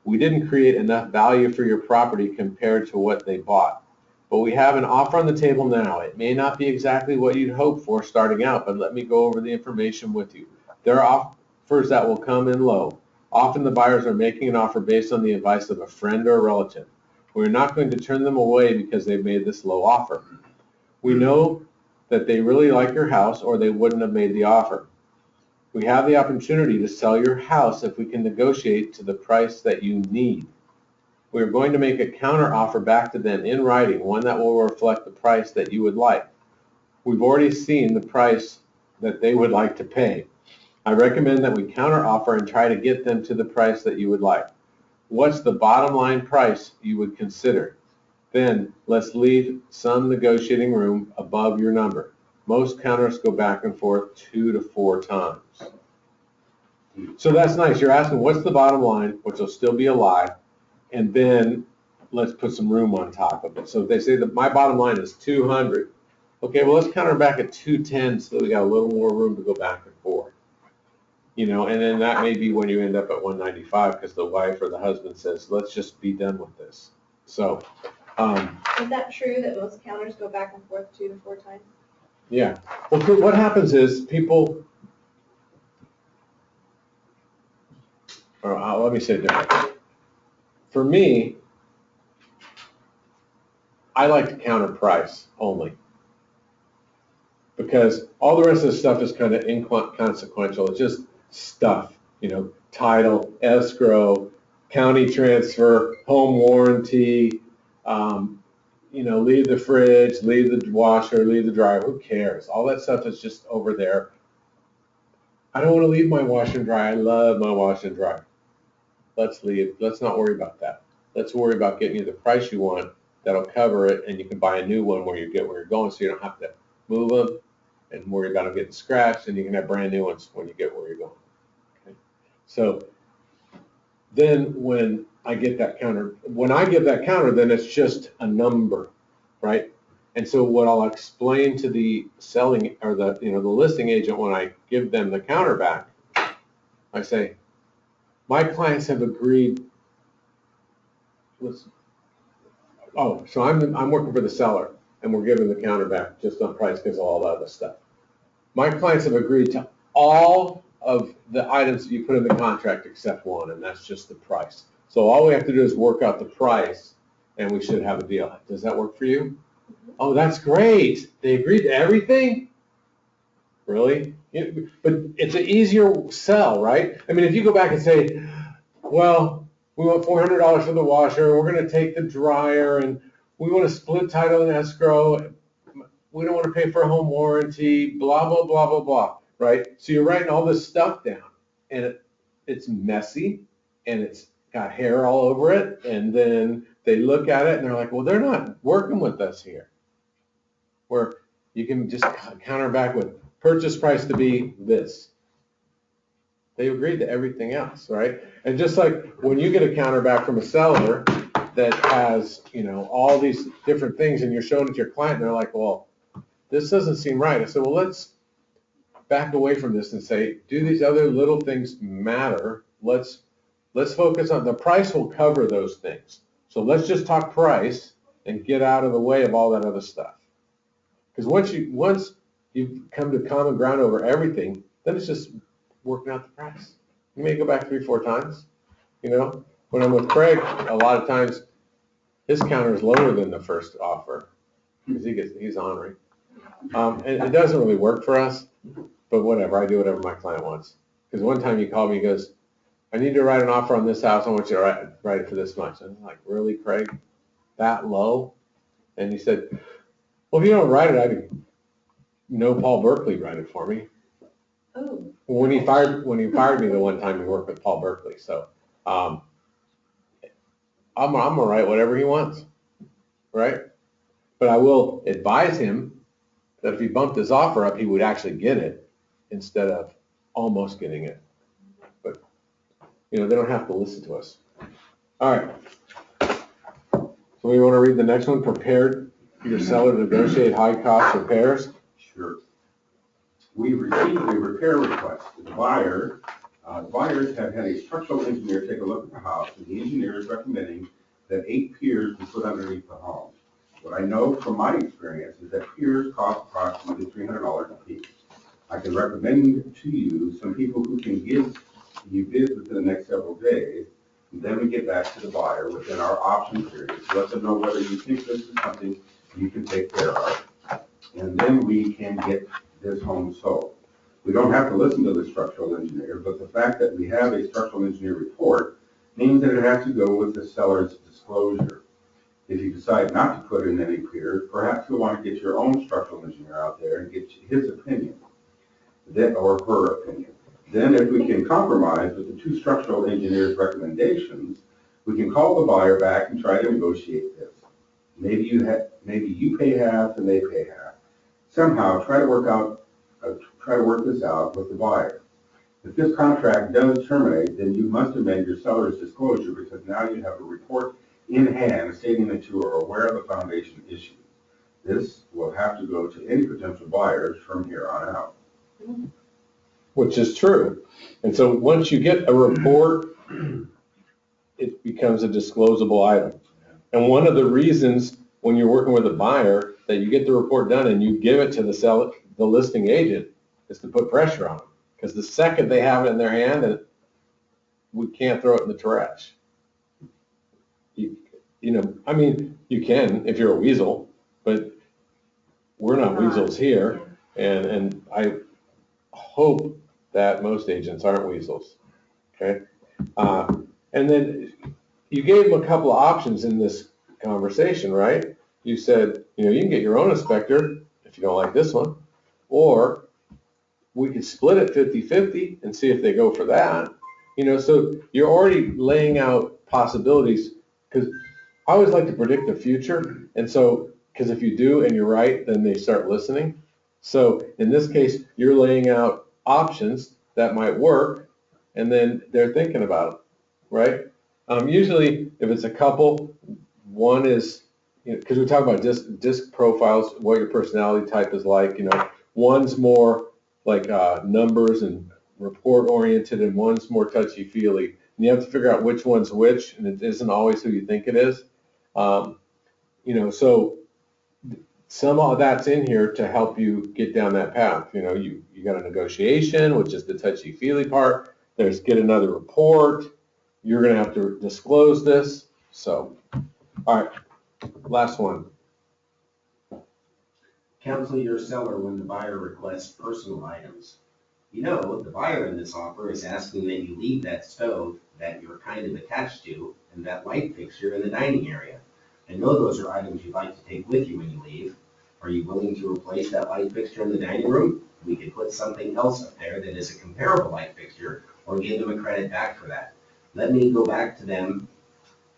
We didn't create enough value for your property compared to what they bought. But we have an offer on the table now. It may not be exactly what you'd hope for starting out, but let me go over the information with you. There are offers that will come in low. Often the buyers are making an offer based on the advice of a friend or a relative. We're not going to turn them away because they've made this low offer. We know that they really like your house or they wouldn't have made the offer. We have the opportunity to sell your house if we can negotiate to the price that you need. We are going to make a counter offer back to them in writing, one that will reflect the price that you would like. We've already seen the price that they would like to pay. I recommend that we counter offer and try to get them to the price that you would like. What's the bottom line price you would consider? Then let's leave some negotiating room above your number. Most counters go back and forth 2 to 4 times. So that's nice. You're asking what's the bottom line, which will still be a lie, and then let's put some room on top of it. So if they say that my bottom line is 200, okay, well let's counter back at 210 so that we got a little more room to go back and forth. And then that may be when you end up at 195 because the wife or the husband says, let's just be done with this. So, Is that true that most counters go back and forth 2 to 4 times? yeah. Well, what happens is people, or let me say it differently. For me, I like to counter price only because all the rest of the stuff is kind of inconsequential. It's just stuff, title, escrow, county transfer, home warranty, leave the fridge, leave the washer, leave the dryer. Who cares? All that stuff is just over there. I don't want to leave my washer and dryer. I love my washer and dryer. Let's leave. Let's not worry about that. Let's worry about getting you the price you want that'll cover it, and you can buy a new one where you get where you're going so you don't have to move them and worry about them getting scratched, and you can have brand new ones when you get where you're going. Okay? So then when I get that counter, when I give that counter, then it's just a number, right? And so what I'll explain to the selling or the listing agent when I give them the counter back, I say, my clients have agreed. So I'm working for the seller, and we're giving the counter back just on price because of all that other stuff. My clients have agreed to all of the items that you put in the contract except one, and that's just the price. So all we have to do is work out the price, and we should have a deal. Does that work for you? Oh, that's great. They agreed to everything? Really? But it's an easier sell, right? I mean, if you go back and say, well, we want $400 for the washer, we're going to take the dryer, and we want to split title and escrow, we don't want to pay for a home warranty, blah, blah, blah, blah, blah, right? So you're writing all this stuff down, and it's messy, and it's got hair all over it, and then they look at it, and they're like, well, they're not working with us here. Where you can just counter back with purchase price to be this. They agreed to everything else, right? And just like when you get a counter back from a seller that has, all these different things and you're showing it to your client and they're like, well, this doesn't seem right. I said, well, let's back away from this and say, do these other little things matter? Let's focus on the price will cover those things. So let's just talk price and get out of the way of all that other stuff. Because once you've come to common ground over everything, then it's just working out the price. You may go back 3 or 4 times. When I'm with Craig, a lot of times his counter is lower than the first offer because he's ornery. And it doesn't really work for us, but whatever. I do whatever my client wants. Because one time he called me, he goes, I need to write an offer on this house, I want you to write it for this much. And I'm like, really, Craig? That low? And he said, well, if you don't write it, I could know Paul Berkeley write it for me. Oh, When he fired me the one time, he worked with Paul Berkeley, so, I'm gonna write whatever he wants, right? But I will advise him that if he bumped his offer up, he would actually get it instead of almost getting it. But, they don't have to listen to us. All right. So we want to read the next one, prepared your seller to negotiate high-cost repairs. Sure. We received a repair request. The buyers have had a structural engineer take a look at the house, and the engineer is recommending that 8 piers be put underneath the home. What I know from my experience is that piers cost approximately $300 a piece. I can recommend to you some people who can give you bids within the next several days. And then we get back to the buyer within our option period to let them know whether you think this is something you can take care of. And then we can get this home sold. We don't have to listen to the structural engineer, but the fact that we have a structural engineer report means that it has to go with the seller's disclosure. If you decide not to put in any piers, perhaps you'll want to get your own structural engineer out there and get his opinion, or her opinion. Then if we can compromise with the 2 structural engineers' recommendations, we can call the buyer back and try to negotiate this. Maybe you pay half and they pay half. Somehow try to work this out with the buyer. If this contract does terminate, then you must amend your seller's disclosure because now you have a report in hand stating that you are aware of the foundation issue. This will have to go to any potential buyers from here on out. Which is true. And so once you get a report, it becomes a disclosable item. And one of the reasons when you're working with a buyer that you get the report done and you give it to the listing agent is to put pressure on them. Because the second they have it in their hand, and we can't throw it in the trash. You can if you're a weasel, but we're not weasels here. And I hope that most agents aren't weasels, okay? And then you gave them a couple of options in this conversation, right? You said, you can get your own inspector if you don't like this one, or we could split it 50-50 and see if they go for that. So you're already laying out possibilities, because I always like to predict the future, and so, because if you do and you're right, then they start listening. So in this case, you're laying out options that might work, and then they're thinking about it, right? Usually, if it's a couple, one is, because we talk about disc profiles, what your personality type is like, one's more like numbers and report oriented, and one's more touchy-feely. And you have to figure out which one's which, and it isn't always who you think it is. So some of that's in here to help you get down that path. You got a negotiation, which is the touchy-feely part. There's get another report. You're going to have to disclose this. So, all right, last one. Counsel your seller when the buyer requests personal items. The buyer in this offer is asking that you leave that stove that you're kind of attached to and that light fixture in the dining area. I know those are items you'd like to take with you when you leave. Are you willing to replace that light fixture in the dining room? We could put something else up there that is a comparable light fixture or give them a credit back for that. Let me go back to them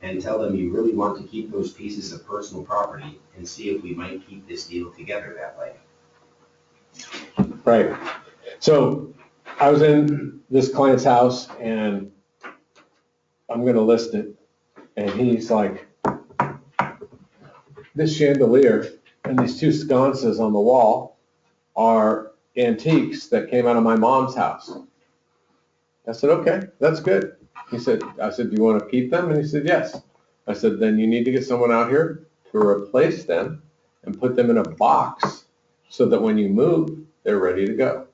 and tell them you really want to keep those pieces of personal property and see if we might keep this deal together that way. Right. So I was in this client's house and I'm going to list it. And he's like, this chandelier and these 2 sconces on the wall are antiques that came out of my mom's house. I said, okay, that's good. I said, do you want to keep them? And he said, yes. I said, then you need to get someone out here to replace them and put them in a box so that when you move, they're ready to go.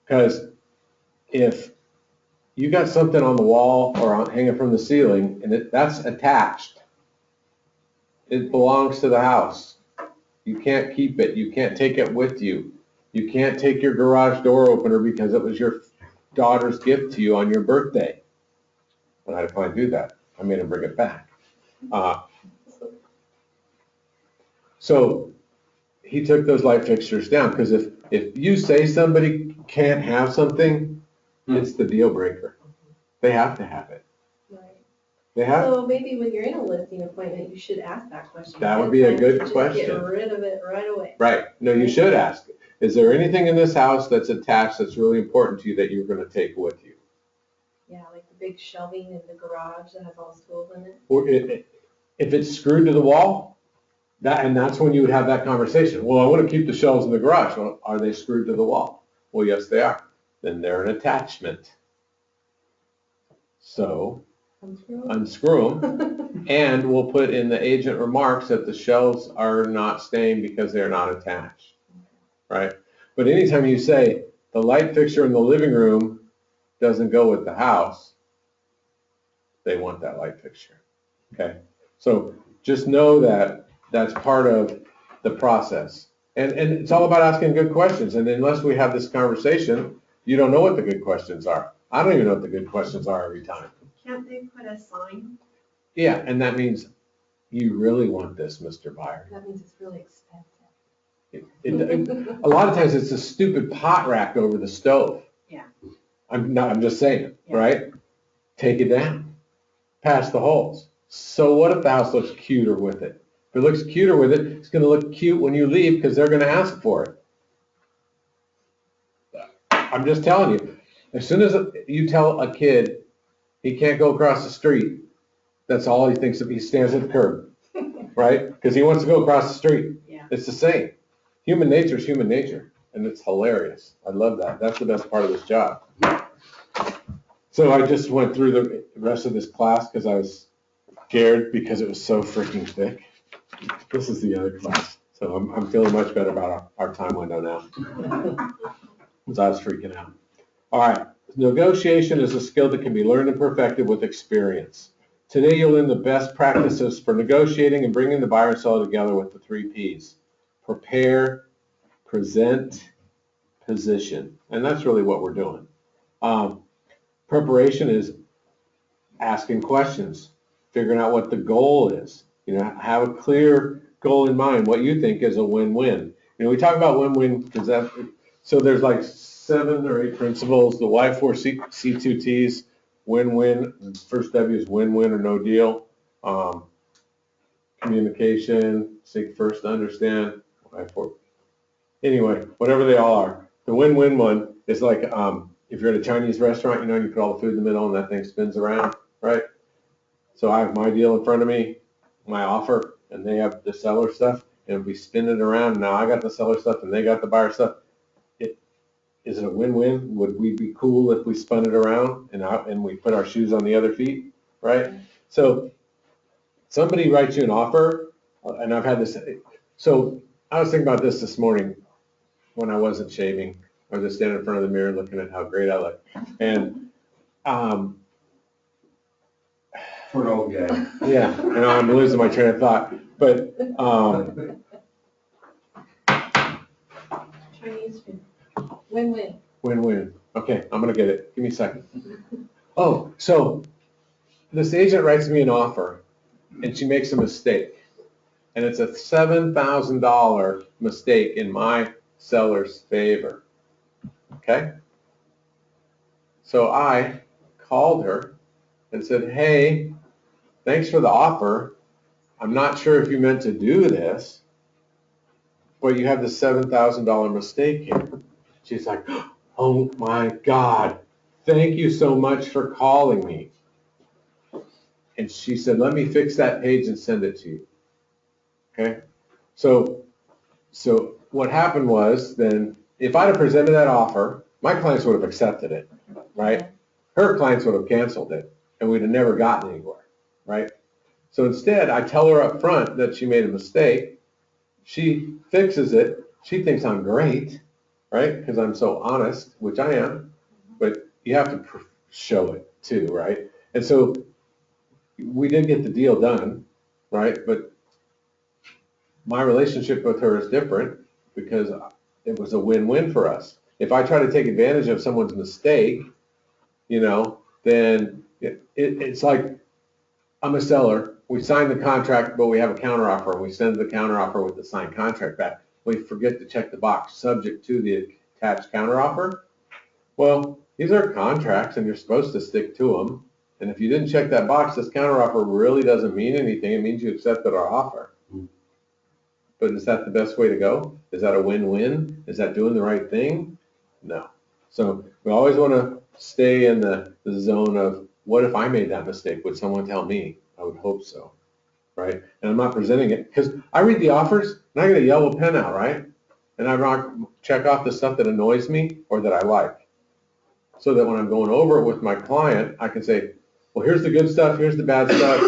Because if you got something on the wall or hanging from the ceiling and that's attached, it belongs to the house. You can't keep it. You can't take it with you. You can't take your garage door opener because it was your daughter's gift to you on your birthday. And I declined to do that. I made him bring it back. So he took those light fixtures down, because if you say somebody can't have something, it's the deal breaker. They have to have it. Right. They have, So maybe when you're in a listing appointment, you should ask that question. That would be a good Just question. Get rid of it right away. right, no, you should ask, is there anything in this house that's attached that's really important to you that you're gonna take with you? Yeah, like the big shelving in the garage that has all his tools in it. Or if it's screwed to the wall, that's when you would have that conversation. Well, I want to keep the shelves in the garage. Well, are they screwed to the wall? Well, yes, they are. Then they're an attachment. So unscrew them, and we'll put in the agent remarks that the shelves are not staying because they're not attached, right? But anytime you say the light fixture in the living room doesn't go with the house, they want that light fixture, okay? So just know that that's part of the process. And it's all about asking good questions. And unless we have this conversation, you don't know what the good questions are. I don't even know what the good questions are every time. Can't they put a sign? Yeah, and that means you really want this, Mr. Buyer. That means it's really expensive. A lot of times it's a stupid pot rack over the stove. Yeah. I'm just saying, Yeah. right? Take it down, patch the holes. So what if the house looks cuter with it? If it looks cuter with it, it's gonna look cute when you leave because they're gonna ask for it. I'm just telling you, as soon as you tell a kid he can't go across the street, that's all he thinks of. He stands at the curb, right? Because he wants to go across the street. Yeah. It's the same. Human nature is human nature, and it's hilarious. I love that. That's the best part of this job. So I just went through the rest of this class because I was scared because it was so freaking thick. This is the other class. So I'm feeling much better about our time window now. Because I was freaking out. All right. Negotiation is a skill that can be learned and perfected with experience. Today you'll learn the best practices for negotiating and bringing the buyer and seller together with the 3 Ps. Prepare, present, position. And that's really what we're doing. Preparation is asking questions, figuring out what the goal is. You know, have a clear goal in mind, what you think is a win-win. You know, we talk about win-win because so there's like 7 or 8 principles. The Y4C2Ts, win-win. First W is win-win or no deal. Communication, seek first to understand. Y4. Anyway, whatever they all are. The win-win one is like if you're at a Chinese restaurant, you know, you put all the food in the middle and that thing spins around, right? So I have my deal in front of me, my offer, and they have the seller stuff, and we spin it around. Now I got the seller stuff and they got the buyer stuff. Is it a win-win? Would we be cool if we spun it around and we put our shoes on the other feet, right? So somebody writes you an offer, and I've had this. So I was thinking about this morning when I wasn't shaving. I was just standing in front of the mirror looking at how great I look. And For an old guy. yeah, I know I'm losing my train of thought. But Chinese food. Win-win. win-win. Okay, I'm gonna get it. Give me a second. Oh, so this agent writes me an offer, and she makes a mistake. And it's a $7,000 mistake in my seller's favor. Okay? So I called her and said, hey, thanks for the offer. I'm not sure if you meant to do this, but you have the $7,000 mistake here. She's like, oh my God, thank you so much for calling me. And she said, let me fix that page and send it to you. Okay? So what happened was then, if I'd have presented that offer, my clients would have accepted it, right? Her clients would have canceled it, and we'd have never gotten anywhere, right? So instead, I tell her up front that she made a mistake. She fixes it. She thinks I'm great, right? Because I'm so honest, which I am. But you have to show it too, right? And so we did get the deal done, right? But my relationship with her is different because it was a win-win for us. If I try to take advantage of someone's mistake then it's like, I'm a seller, we sign the contract, but we have a counteroffer, and we send the counteroffer with the signed contract back. We forget to check the box, subject to the attached counteroffer. Well, these are contracts and you're supposed to stick to them. And if you didn't check that box, this counteroffer really doesn't mean anything. It means you accepted our offer. But is that the best way to go? Is that a win-win? Is that doing the right thing? No. So we always want to stay in the zone of, what if I made that mistake? Would someone tell me? I would hope so, right? And I'm not presenting it, because I read the offers and I get a yellow pen out, right? And I check off the stuff that annoys me or that I like. So that when I'm going over it with my client, I can say, well, here's the good stuff, here's the bad stuff,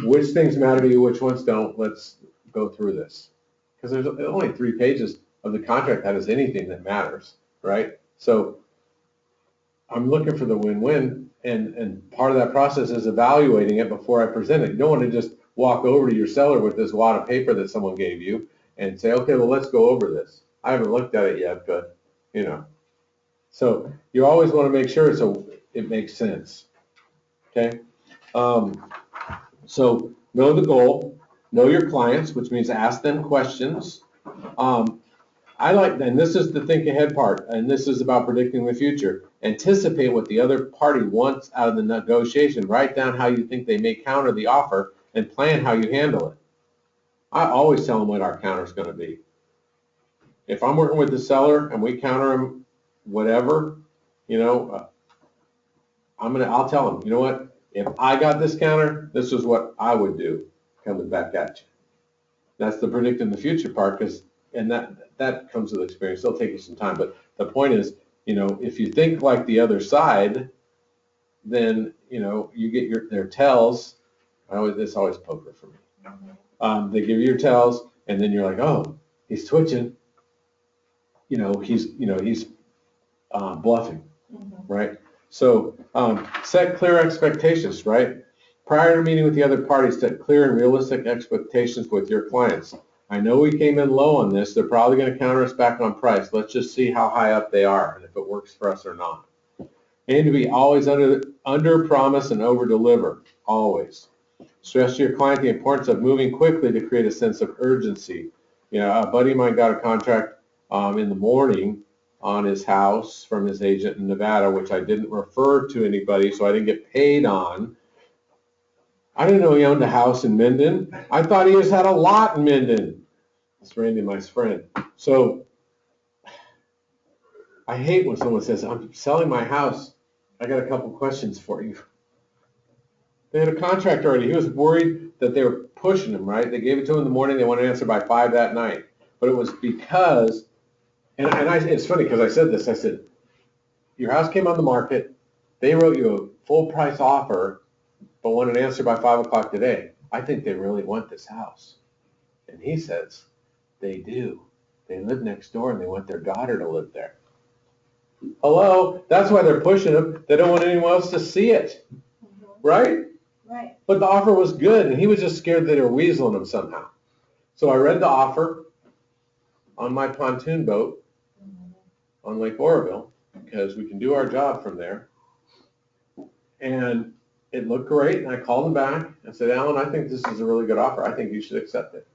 which things matter to you, which ones don't, let's go through this. Because there's only 3 pages of the contract that has anything that matters, right? So I'm looking for the win-win, and part of that process is evaluating it before I present it. You don't want to just walk over to your seller with this wad of paper that someone gave you and say, okay, well, let's go over this. I haven't looked at it yet, but, So you always want to make sure it makes sense, okay? So know the goal, know your clients, which means ask them questions. And this is the think ahead part, and this is about predicting the future. Anticipate what the other party wants out of the negotiation. Write down how you think they may counter the offer and plan how you handle it. I always tell them what our counter is going to be. If I'm working with the seller and we counter them whatever, I'll tell them, you know what? If I got this counter, this is what I would do coming back at you. That's the predicting the future part, and that comes with experience. It'll take you some time, but the point is, if you think like the other side, then you get their tells. It's always poker for me. They give you your tells, and then you're like, oh, he's twitching. He's bluffing, right? So set clear expectations, right? Prior to meeting with the other parties, set clear and realistic expectations with your clients. I know we came in low on this. They're probably going to counter us back on price. Let's just see how high up they are and if it works for us or not. Aim to be always under promise and over deliver, always. Stress to your client the importance of moving quickly to create a sense of urgency. A buddy of mine got a contract in the morning on his house from his agent in Nevada, which I didn't refer to anybody, so I didn't get paid on. I didn't know he owned a house in Minden. I thought he just had a lot in Minden. That's Randy, my friend. So I hate when someone says, I'm selling my house. I got a couple questions for you. They had a contract already. He was worried that they were pushing him, right? They gave it to him in the morning. They wanted an answer by 5 that night. But it was because, it's funny because I said this. I said, your house came on the market. They wrote you a full price offer, but want an answer by 5 o'clock today. I think they really want this house. And he says, they do. They live next door and they want their daughter to live there. Hello? That's why they're pushing him. They don't want anyone else to see it. Right? Right. But the offer was good and he was just scared that they were weaseling him somehow. So I read the offer on my pontoon boat on Lake Oroville because we can do our job from there. And it looked great, and I called him back and said, Alan, I think this is a really good offer. I think you should accept it.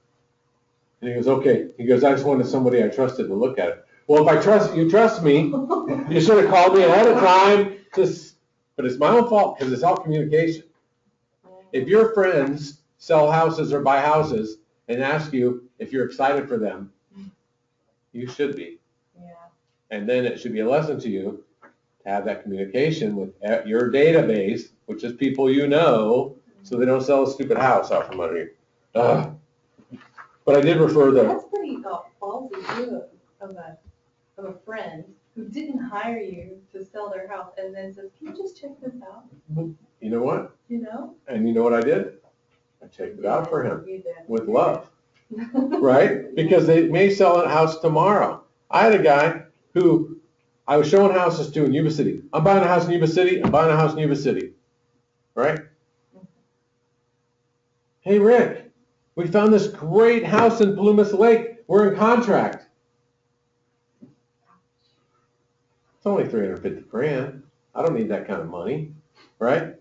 And he goes, okay. He goes, I just wanted somebody I trusted to look at it. Well, if you trust me, you should have called me ahead of time. But it's my own fault because it's all communication. If your friends sell houses or buy houses and ask you if you're excited for them, you should be. Yeah. And then it should be a lesson to you to have that communication with your database, which is people you know, so they don't sell a stupid house out from under you. But I did refer That's pretty ballsy too of a friend who didn't hire you to sell their house and then says, can you just check this out? You know what? You know what I did? I checked it out for him You did. with love, right? Because they may sell a house tomorrow. I had a guy who I was showing houses to in Yuba City. I'm buying a house in Yuba City. I'm buying a house in Yuba City, right? Hey, Rick, we found this great house in Plumas Lake. We're in contract. It's only $350,000. I don't need that kind of money, right?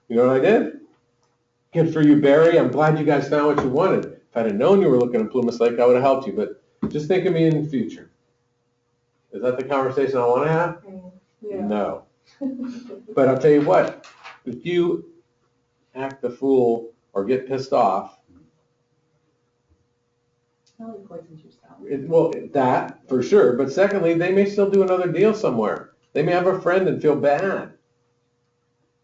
You know what I did? Good for you, Barry. I'm glad you guys found what you wanted. If I'd have known you were looking at Plumas Lake, I would have helped you, but just think of me in the future. Is that the conversation I want to have? Yeah. No. But I'll tell you what, if you act the fool or get pissed off, Only poisons yourself. well, that for sure. But secondly, they may still do another deal somewhere. They may have a friend and feel bad.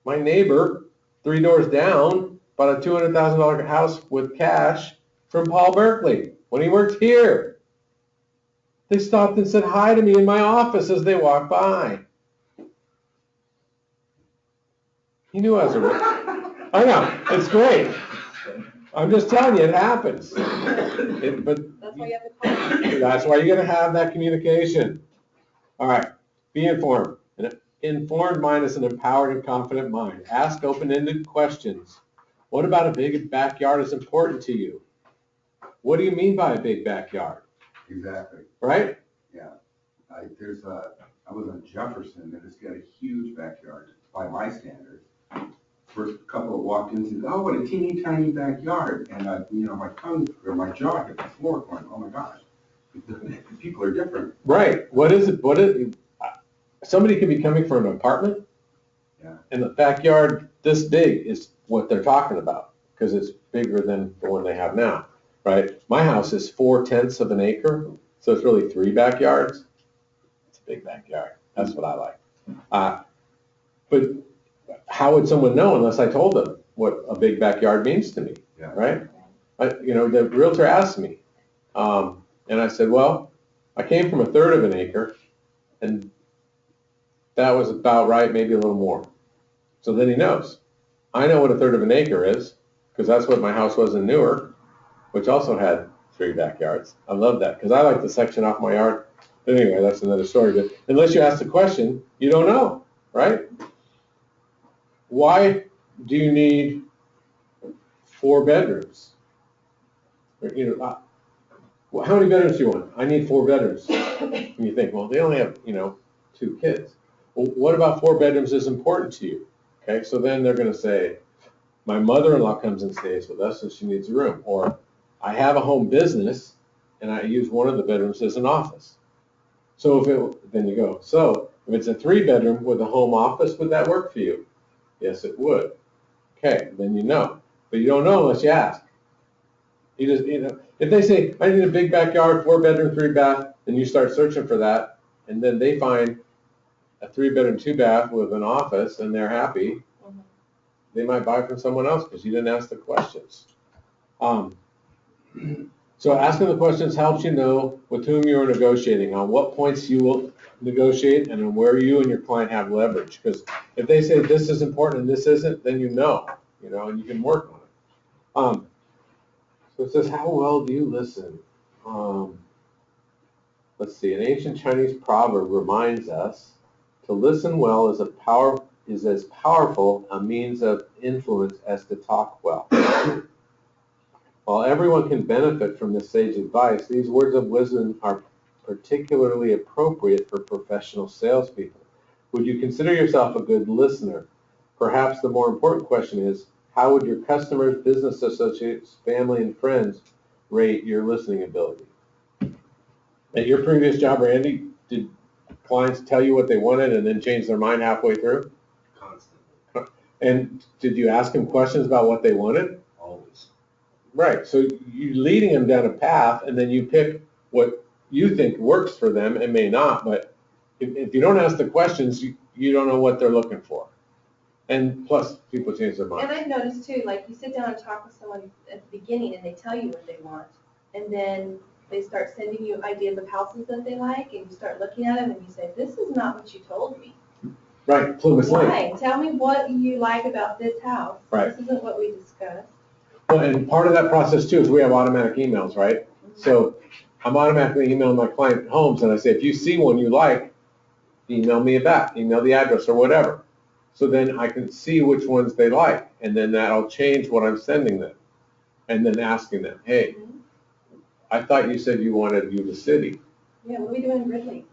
My neighbor, 3 doors down, bought a $200,000 house with cash from Paul Berkeley when he worked here. They stopped and said hi to me in my office as they walked by. He knew I was a... I know, it's great. I'm just telling you, it happens. But That's why you have to call. that's why you gotta have that communication. All right, be informed. An informed mind is an empowered and confident mind. Ask open-ended questions. What about a big backyard is important to you? What do you mean by a big backyard, Exactly. right? Yeah. I was on Jefferson, and it's got a huge backyard by my standards. First couple that walked in said, oh, what a teeny tiny backyard. And my tongue or my jaw hit the floor going, oh my gosh, people are different. Right, somebody could be coming from an apartment. Yeah. And the backyard this big is what they're talking about, because it's bigger than the one they have now, right? My house is 4/10 of an acre, so it's really 3 backyards. It's a big backyard, that's what I like. But how would someone know unless I told them what a big backyard means to me, Yeah. right? The realtor asked me, and I said, well, I came from 1/3 of an acre, and that was about right, maybe a little more. So then he knows. I know what 1/3 of an acre is, because that's what my house was in Newark, which also had 3 backyards. I love that, because I like to section off my yard. But anyway, that's another story. But unless you ask the question, you don't know, right? Why do you need 4 bedrooms? How many bedrooms do you want? I need 4 bedrooms. And you think, well, they only have, 2 kids. Well, what about 4 bedrooms is important to you? Okay, so then they're going to say, my mother-in-law comes and stays with us and she needs a room. Or I have a home business and I use one of the bedrooms as an office. So then you go, so if it's a 3-bedroom with a home office, would that work for you? Yes, it would. Okay, then you know. But you don't know unless you ask. You just, if they say, I need a big backyard, 4-bedroom, 3-bath, and you start searching for that, and then they find a 3-bedroom, 2-bath with an office, and they're happy, they might buy from someone else because you didn't ask the questions. So asking the questions helps you know with whom you are negotiating, on what points you will negotiate, and on where you and your client have leverage. Because if they say this is important and this isn't, then you know, and you can work on it. So it says, how well do you listen? Let's see, an ancient Chinese proverb reminds us to listen well is as powerful a means of influence as to talk well. While everyone can benefit from this sage advice, these words of wisdom are particularly appropriate for professional salespeople. Would you consider yourself a good listener? Perhaps the more important question is, how would your customers, business associates, family, and friends rate your listening ability? At your previous job, Randy, did clients tell you what they wanted and then change their mind halfway through? Constantly, And did you ask them questions about what they wanted? always. Right, so you're leading them down a path, and then you pick what you think works for them and may not, but if you don't ask the questions, you don't know what they're looking for. And plus, people change their And mind. I've noticed too, like you sit down and talk with someone at the beginning and they tell you what they want. And then they start sending you ideas of houses that they like and you start looking at them and you say, this is not what you told me. Right, Plumas Lake. Why? Tell me what you like about this house. Right. This isn't what we discussed. Well, and part of that process too is we have automatic emails, right? So I'm automatically emailing my client homes and I say, if you see one you like, email me back, email the address or whatever. So then I can see which ones they like, and then that'll change what I'm sending them. And then asking them, hey, I thought you said you wanted Yuba City. Yeah, what are we doing in Gridley?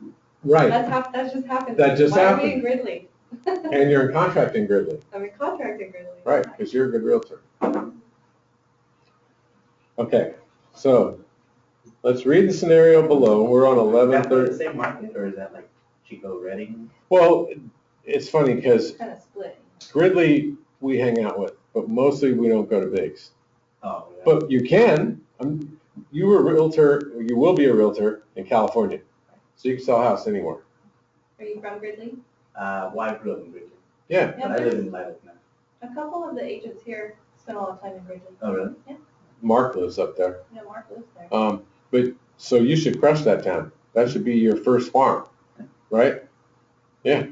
Right, That's just happened. That just Why are we happened. in Gridley? And you're in contract in Gridley, I'm a contractor, Gridley. right, because you're a good realtor. Okay, so let's read the scenario below. We're on Is that for 11:30. the same market, or is that like Chico Redding? Well, it's funny because Kind of split. Gridley we hang out with, but mostly we don't go to Biggs. Oh, yeah. But you can, you were a realtor, you will be a realtor in California. So you can sell a house anywhere. Are you from Gridley? Well, I grew up in Bridgeton, Yeah, but I live in Lilac now. A couple of the agents here spend a lot of time in Gridley. Oh, really? Yeah, Mark lives up there. yeah, Mark lives there. But, so you should crush that town. That should be your first farm, right? Yeah,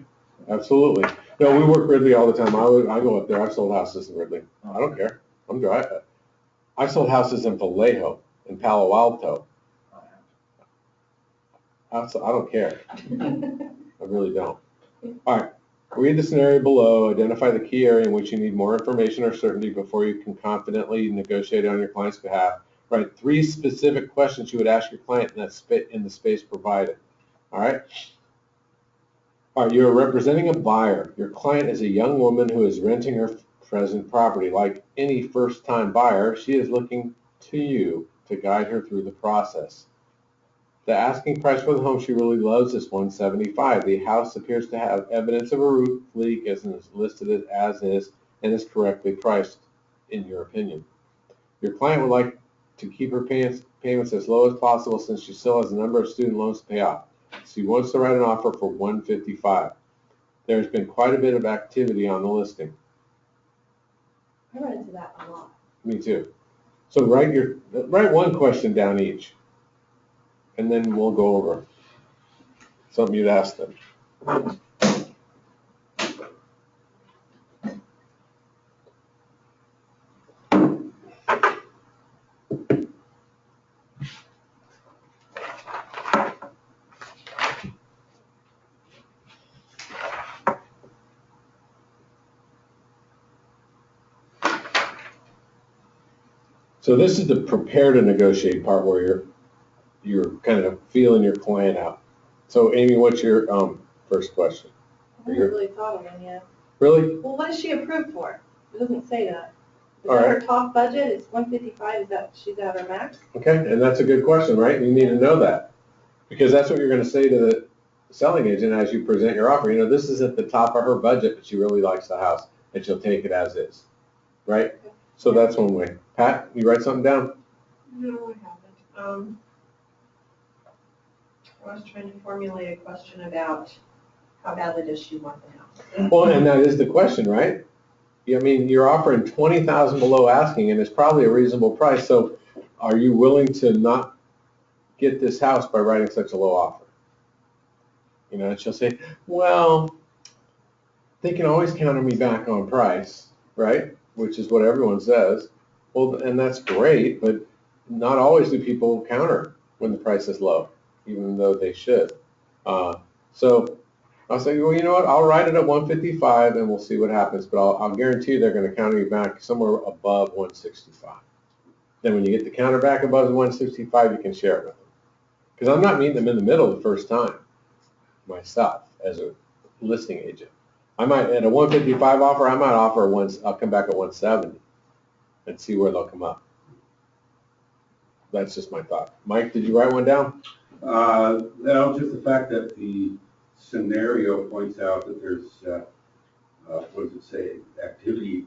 absolutely. No, we work Ridley all the time. I go up there. I've sold houses in Ridley. I don't care. I'm dry. I sold houses in Vallejo, in Palo Alto. I don't care. I really don't. All right. Read the scenario below. Identify the key area in which you need more information or certainty before you can confidently negotiate on your client's behalf. Write 3 specific questions you would ask your client in the space provided. All right? All right, you're representing a buyer. Your client is a young woman who is renting her present property. Like any first-time buyer, she is looking to you to guide her through the process. The asking price for the home she really loves is $175,000. The house appears to have evidence of a roof leak as is listed as is and is correctly priced, in your opinion. Your client would like to keep her payments as low as possible since she still has a number of student loans to pay off. She wants to write an offer for $155,000. There's been quite a bit of activity on the listing. I run into that a lot. Me too. So write one question down each, and then we'll go over something you'd ask them. So this is the prepare to negotiate part where you're kind of feeling your client out. So Amy, what's your first question? I haven't really thought of them yet. Really? Well, what is she approved for? It doesn't say that. Is All that her right. top budget? It's $155,000. Is that she's at her max? Okay, and that's a good question, right? You need to know that because that's what you're going to say to the selling agent as you present your offer. You know, this is at the top of her budget, but she really likes the house and she'll take it as is, right? So that's one way. Pat, you write something down? No, I haven't. I was trying to formulate a question about how badly does she want the house? Well, and that is the question, right? I mean, you're offering $20,000 below asking, and it's probably a reasonable price. So, are you willing to not get this house by writing such a low offer? You know, and she'll say, "Well, they can always counter me back on price, right?" Which is what everyone says. Well, and that's great, but not always do people counter when the price is low, even though they should. So I'll say, well, you know what? I'll write it at $155,000 and we'll see what happens. But I'll guarantee you they're going to counter you back somewhere above $165,000. Then when you get the counter back above the $165,000, you can share it with them. Because I'm not meeting them in the middle the first time myself as a listing agent. I might, at a $155,000 offer, I might offer I'll come back at $170,000 and see where they'll come up. That's just my thought. Mike, did you write one down? No, just the fact that the scenario points out that there's, what does it say, activity,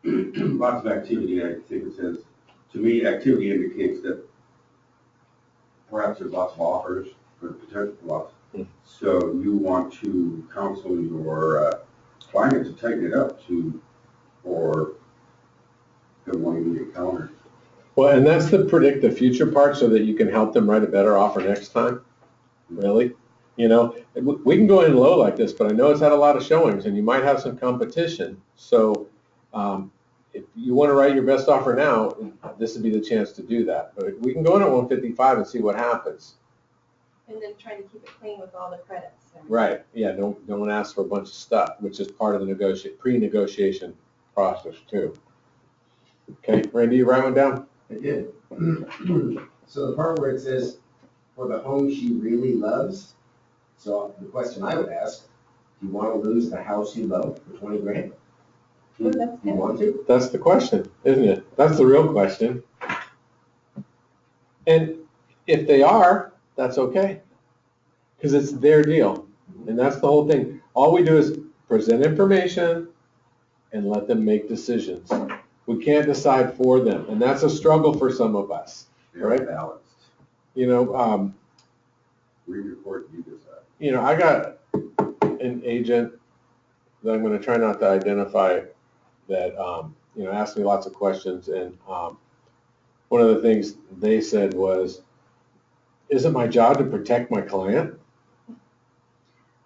lots of activity, I think it says. To me, activity indicates that perhaps there's lots of offers or potential lots. So you want to counsel your client to tighten it up or don't want to get countered. Well, and that's the predict the future part so that you can help them write a better offer next time. Really? You know, we can go in low like this, but I know it's had a lot of showings and you might have some competition. So if you want to write your best offer now, this would be the chance to do that. But we can go in at $155,000 and see what happens. And then trying to keep it clean with all the credits. Right. Yeah, don't ask for a bunch of stuff, which is part of the pre-negotiation process too. Okay, Randy, you write one down? I did. So the part where it says, for the home she really loves, so the question I would ask, Do you want to lose the house you love for 20 grand? Well, that's Do you good. want to? That's the question, isn't it? That's the real question. And if they are, that's okay. Because it's their deal. And that's the whole thing. All we do is present information and let them make decisions. We can't decide for them. And that's a struggle for some of us. Very balanced. You know, We report, you decide. you know, I got an agent that I'm going to try not to identify that, you know, asked me lots of questions. And one of the things they said was, isn't my job to protect my client?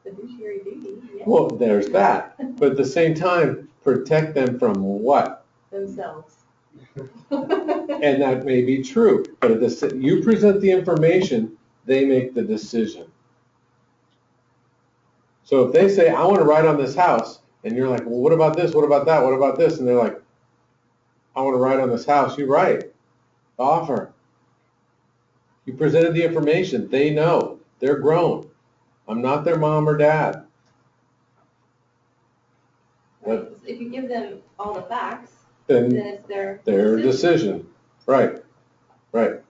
Fiduciary duty, yes. Well, there's that. But at the same time, protect them from what? Themselves. And that may be true. But you present the information, they make the decision. So if they say, I want to write on this house, and you're like, well, what about this? What about that? What about this? And they're like, I want to write on this house. You write. Offer. You presented the information. They know. They're grown. I'm not their mom or dad. Right. If you give them all the facts, Then then it's their decision. Right. Right.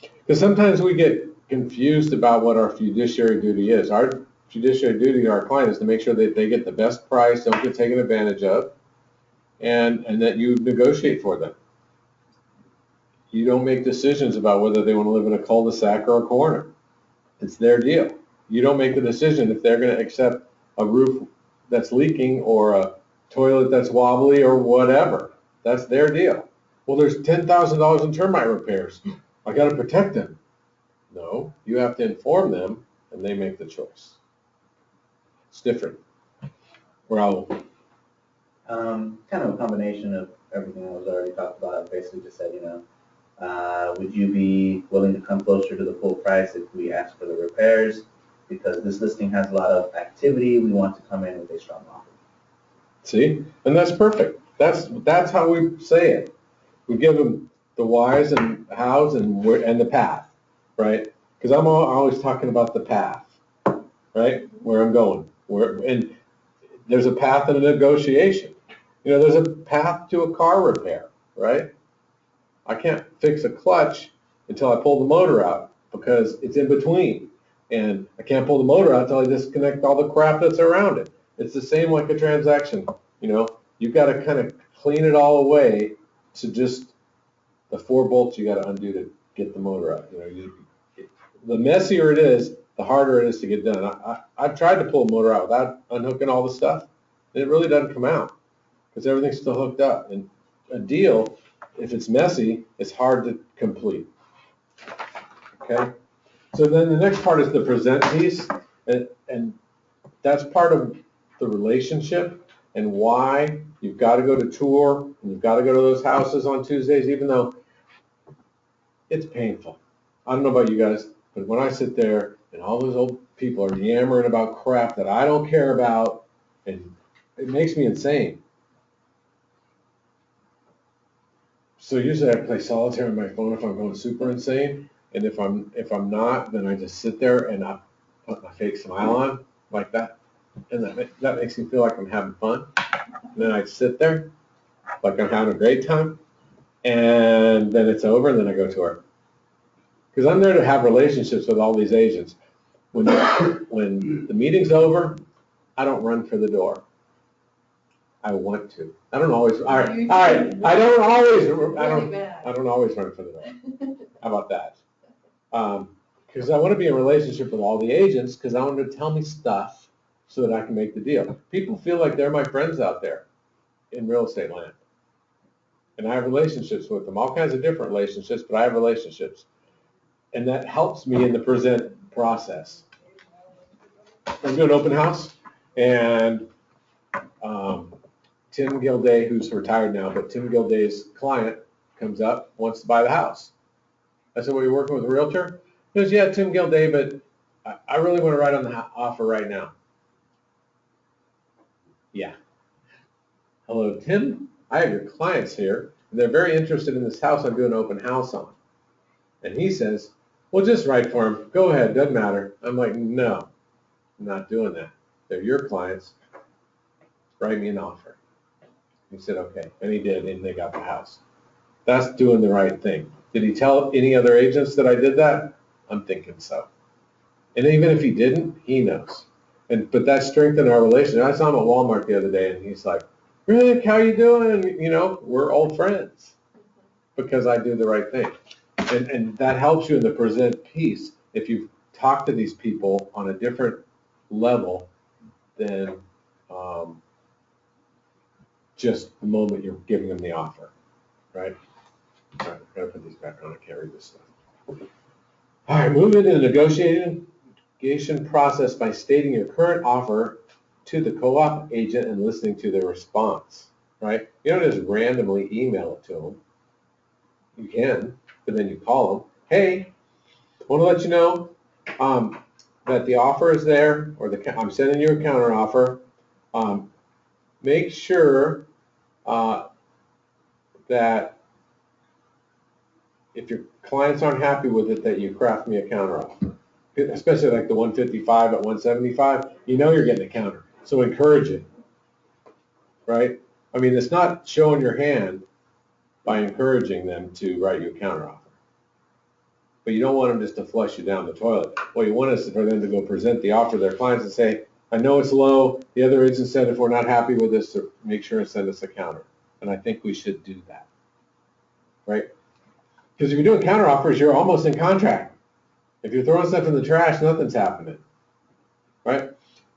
Because sometimes we get confused about what our fiduciary duty is. Our fiduciary duty to our client is to make sure that they get the best price, don't get taken advantage of, and that you negotiate for them. You don't make decisions about whether they want to live in a cul-de-sac or a corner. It's their deal. You don't make the decision if they're going to accept a roof that's leaking or a toilet that's wobbly or whatever. That's their deal. Well, there's $10,000 in termite repairs. I got to protect them. No, you have to inform them and they make the choice. It's different. Well, Kind of a combination of everything that was already talked about. I basically just said, you know, would you be willing to come closer to the full price if we ask for the repairs? Because this listing has a lot of activity, we want to come in with a strong offer. see, and that's perfect. That's how we say it. We give them the whys and hows and the path, right? Because I'm always talking about the path, right? Where I'm going. And there's a path in a negotiation. You know, there's a path to a car repair, right? I can't fix a clutch until I pull the motor out because it's in between. And I can't pull the motor out until I disconnect all the crap that's around it. It's the same like a transaction. You know, you've got to kind of clean it all away to just the 4 bolts you got to undo to get the motor out. You know, the messier it is, the harder it is to get done. I've tried to pull a motor out without unhooking all the stuff, and it really doesn't come out because everything's still hooked up. And a deal, if it's messy, it's hard to complete. Okay? So then the next part is the present piece, and that's part of the relationship and why you've got to go to tour and you've got to go to those houses on Tuesdays, even though it's painful. I don't know about you guys, but when I sit there and all those old people are yammering about crap that I don't care about, and it makes me insane. So usually I play solitaire on my phone if I'm going super insane, and if I'm not, then I just sit there and I put my fake smile on like that, and that makes me feel like I'm having fun. And then I sit there like I'm having a great time, and then it's over, and then I go to work. Because I'm there to have relationships with all these agents. When the meeting's over, I don't run for the door. I want to. I don't always. All right. I don't always run for the door. How about that? Because I want to be in a relationship with all the agents because I want them to tell me stuff so that I can make the deal. People feel like they're my friends out there in real estate land. And I have relationships with them, all kinds of different relationships, but I have relationships. And that helps me in the present process. I'm doing an open house, and Tim Gilday, who's retired now, but Tim Gilday's client comes up, wants to buy the house. I said, well, you're working with a realtor? He goes, yeah, Tim Gilday, but I really want to write on the offer right now. Yeah. Hello, Tim. I have your clients here, and they're very interested in this house I'm doing an open house on. And he says, well, just write for him. Go ahead, doesn't matter. I'm like, no, I'm not doing that. they're your clients, write me an offer. He said, okay, and he did, and they got the house. That's doing the right thing. Did he tell any other agents that I did that? I'm thinking so. And even if he didn't, he knows. But that strengthened our relationship. I saw him at Walmart the other day, and he's like, Rick, how you doing? You know, we're old friends because I do the right thing. And that helps you in the present piece if you talk to these people on a different level than just the moment you're giving them the offer, right? All right, gotta put these back on. I can't read this stuff. All right, move into the negotiation process by stating your current offer to the co-op agent and listening to their response, right? You don't just randomly email it to them. You can, but then you call them. Hey, I want to let you know that the offer is there, or I'm sending you a counter offer. Make sure that if your clients aren't happy with it, that you craft me a counter offer. Especially like the 155 at 175, you know you're getting a counter. So encourage it, right? I mean, it's not showing your hand by encouraging them to write you a counter offer. But you don't want them just to flush you down the toilet. What you want is for them to go present the offer to their clients and say, I know it's low. The other agent said if we're not happy with this, make sure and send us a counter. And I think we should do that, right? Because if you're doing counter offers, you're almost in contract. If you're throwing stuff in the trash, nothing's happening, right?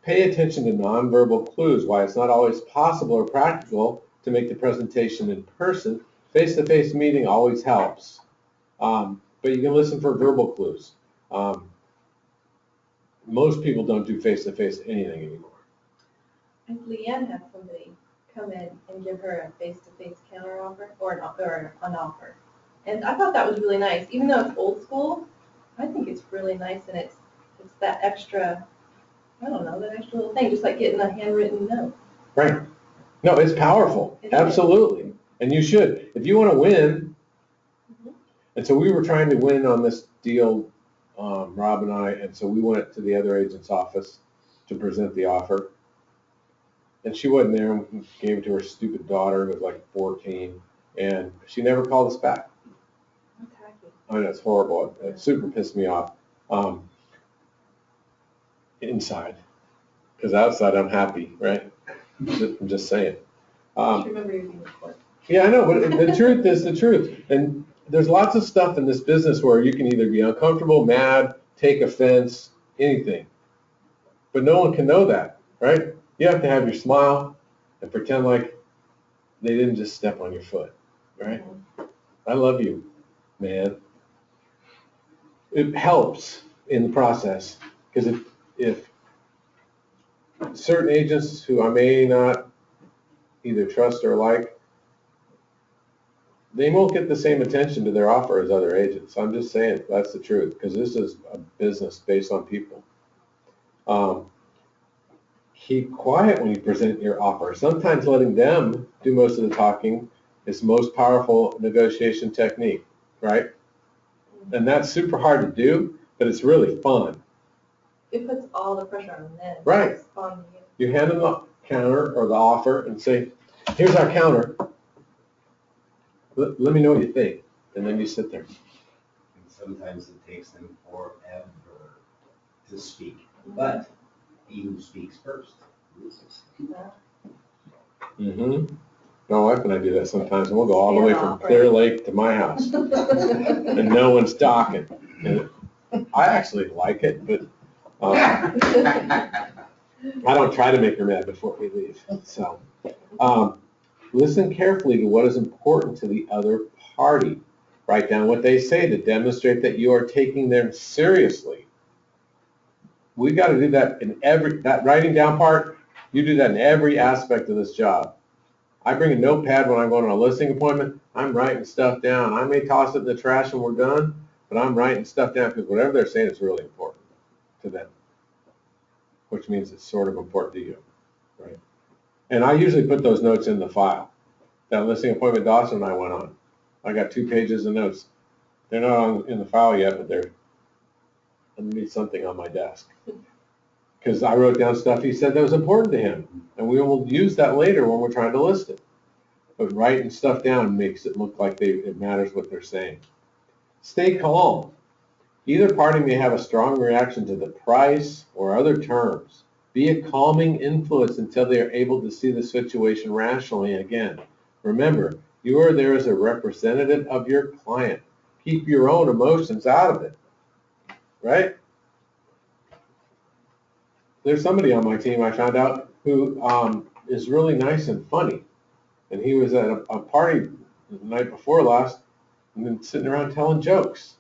Pay attention to nonverbal clues, why it's not always possible or practical to make the presentation in person. Face-to-face meeting always helps, but you can listen for verbal clues. Most people don't do face-to-face anything anymore. And Leanne had somebody come in and give her a face-to-face counter offer or an offer. And I thought that was really nice. Even though it's old school, I think it's really nice, and it's that extra, I don't know, that extra little thing, just like getting a handwritten note. Right. No, it's powerful. It is. Absolutely. And you should. If you want to win, and so we were trying to win on this deal, Rob and I, and so we went to the other agent's office to present the offer. And she wasn't there, and gave it to her stupid daughter, who was like 14, and she never called us back. I mean, it's horrible. It super pissed me off. Inside, because outside I'm happy, right? I'm just saying. Just remember you're being recorded. Yeah, I know, but the truth is the truth. And there's lots of stuff in this business where you can either be uncomfortable, mad, take offense, anything. But no one can know that, right? You have to have your smile and pretend like they didn't just step on your foot, right? I love you, man. It helps in the process, because if certain agents who I may not either trust or like, they won't get the same attention to their offer as other agents. I'm just saying, that's the truth, because this is a business based on people. Keep quiet when you present your offer. Sometimes letting them do most of the talking is the most powerful negotiation technique, right? And that's super hard to do, but it's really fun. It puts all the pressure on them. Right. It's on you. You hand them the counter or the offer and say, here's our counter. Let me know what you think. And then you sit there. And sometimes it takes them forever to speak, but he who speaks first loses. Mm-hmm. My wife and I do that sometimes, and we'll go all the way from Clear Lake to my house, and no one's talking. And I actually like it, but I don't try to make her mad before we leave. So, listen carefully to what is important to the other party. Write down what they say to demonstrate that you are taking them seriously. We got to do that in that writing down part. You do that in every aspect of this job. I bring a notepad when I'm going on a listing appointment. I'm writing stuff down. I may toss it in the trash when we're done, but I'm writing stuff down because whatever they're saying is really important to them, which means it's sort of important to you, right? And I usually put those notes in the file. That listing appointment Dawson and I went on, I got 2 pages of notes. They're not in the file yet, but they're underneath something on my desk. because I wrote down stuff he said that was important to him, and we will use that later when we're trying to list it. But writing stuff down makes it look like it matters what they're saying. Stay calm. Either party may have a strong reaction to the price or other terms. Be a calming influence until they are able to see the situation rationally again. Remember, you are there as a representative of your client. Keep your own emotions out of it, right? There's somebody on my team I found out who is really nice and funny. And he was at a party the night before last and then sitting around telling jokes.